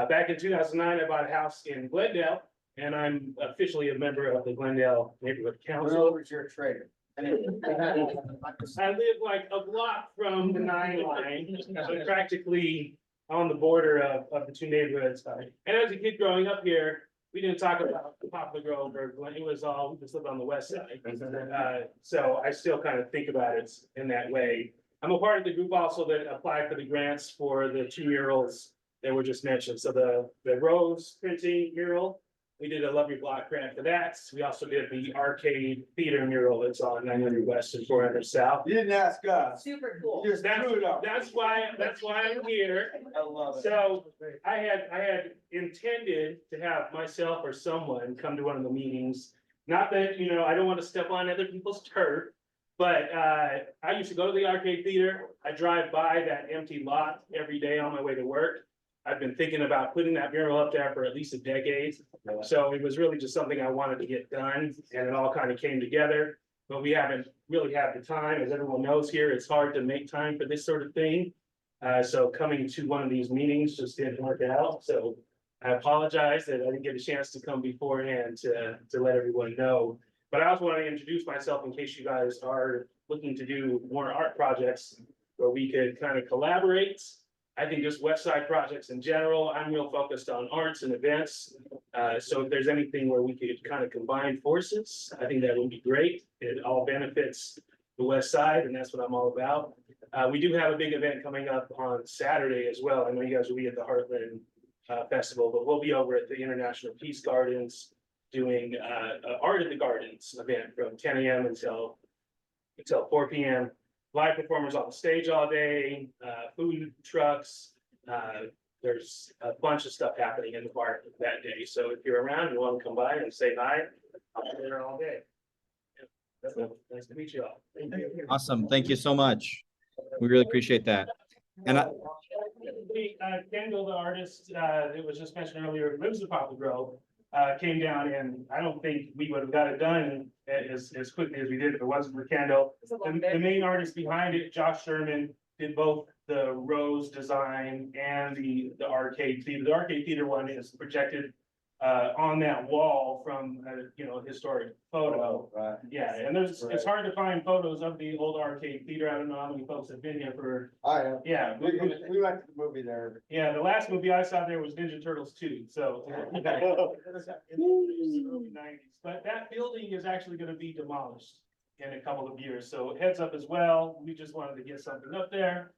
Back in 2009, I bought a house in Glendale, and I'm officially a member of the Glendale Neighborhood Council. You're a traitor. I live like a block from the 9 line, so practically on the border of the two neighborhoods. And as a kid growing up here, we didn't talk about Poplar Grove or Glen, it was all, we just lived on the west side. So I still kind of think about it in that way. I'm a part of the group also that applied for the grants for the 2 murals that were just mentioned. So the Rose printing mural, we did a Love Your Block grant for that. We also did the arcade theater mural that's on 900 West and 400 South. You didn't ask us. Super cool. You just threw it up. That's why I'm here. I love it. So I had intended to have myself or someone come to one of the meetings. Not that, I don't want to step on other people's turf, but I used to go to the arcade theater. I drive by that empty lot every day on my way to work. I've been thinking about putting that mural up there for at least a decade. So it was really just something I wanted to get done, and it all kind of came together. But we haven't really had the time. As everyone knows here, it's hard to make time for this sort of thing. So coming to one of these meetings just didn't work out. So I apologize that I didn't get a chance to come beforehand to let everyone know. But I also want to introduce myself in case you guys are looking to do more art projects where we could kind of collaborate. I think just West Side projects in general, I'm real focused on arts and events. So if there's anything where we could kind of combine forces, I think that would be great. It all benefits the West Side, and that's what I'm all about. We do have a big event coming up on Saturday as well. I know you guys will be at the Heartland Festival, but we'll be over at the International Peace Gardens doing Art in the Gardens event from 10 a.m. until 4 p.m. Live performers on the stage all day, food trucks. There's a bunch of stuff happening in the park that day. So if you're around, you want to come by and say hi, I'll be there all day. Yeah. Nice to meet you all. Thank you. Awesome. Thank you so much. We really appreciate that. And Kendall, the artist, that was just mentioned earlier, who lives in Poplar Grove, came down, and I don't think we would have got it done as quickly as we did if it wasn't for Kendall. The main artist behind it, Josh Sherman, did both the Rose design and the arcade theater. The arcade theater one is projected on that wall from a historic photo. Yeah, and it's hard to find photos of the old arcade theater. I don't know how many folks have been here for. Yeah. We went to the movie there. Yeah, the last movie I saw there was Ninja Turtles 2, so. In the early 90s. But that building is actually gonna be demolished in a couple of years, so heads up as well. We just wanted to get something up there.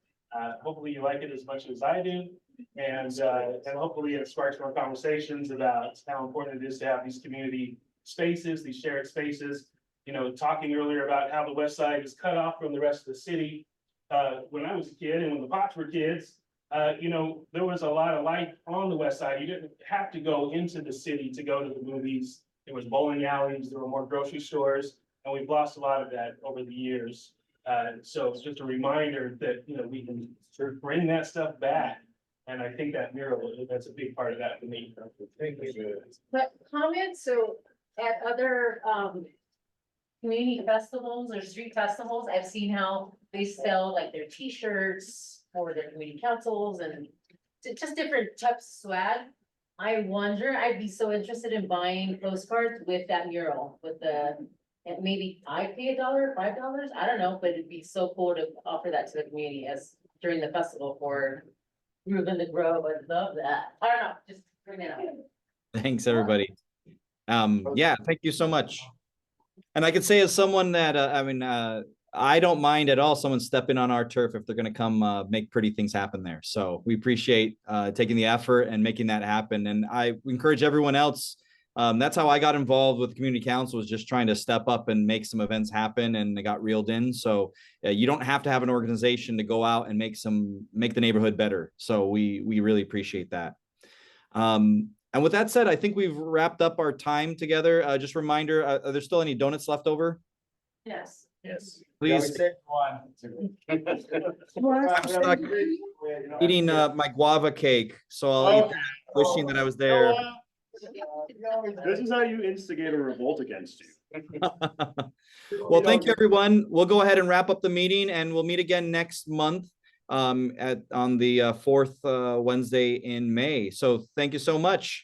Hopefully you like it as much as I do. And hopefully it sparks more conversations about how important it is to have these community spaces, these shared spaces. Talking earlier about how the West Side is cut off from the rest of the city. when I was a kid and when the Pops were kids, there was a lot of life on the west side. You didn't have to go into the city to go to the movies. There was bowling alleys, there were more grocery stores, and we've lost a lot of that over the years. So it's just a reminder that, we can sort of bring that stuff back. And I think that mural, that's a big part of that for me. But comments, so at other, community festivals or street festivals, I've seen how they sell like their t-shirts for their community councils and just different types of swag. I wonder, I'd be so interested in buying postcards with that mural, with and maybe I'd pay $1, $5, I don't know, but it'd be so cool to offer that to the community as during the festival for Ruben the Grove. I'd love that. I don't know, just bring it up. Thanks, everybody. Yeah, thank you so much. And I could say as someone that, I don't mind at all someone stepping on our turf if they're going to come make pretty things happen there. So we appreciate taking the effort and making that happen. And I encourage everyone else. That's how I got involved with the community council, was just trying to step up and make some events happen, and they got reeled in. So you don't have to have an organization to go out and make the neighborhood better. So we really appreciate that. And with that said, I think we've wrapped up our time together. Just a reminder, are there still any donuts left over? Yes. Yes. Please. Well, Eating my guava cake, so I'll eat that, wishing that I was there. This is how you instigate a revolt against you. Well, thank you, everyone. We'll go ahead and wrap up the meeting, and we'll meet again next month on the fourth Wednesday in May. So thank you so much.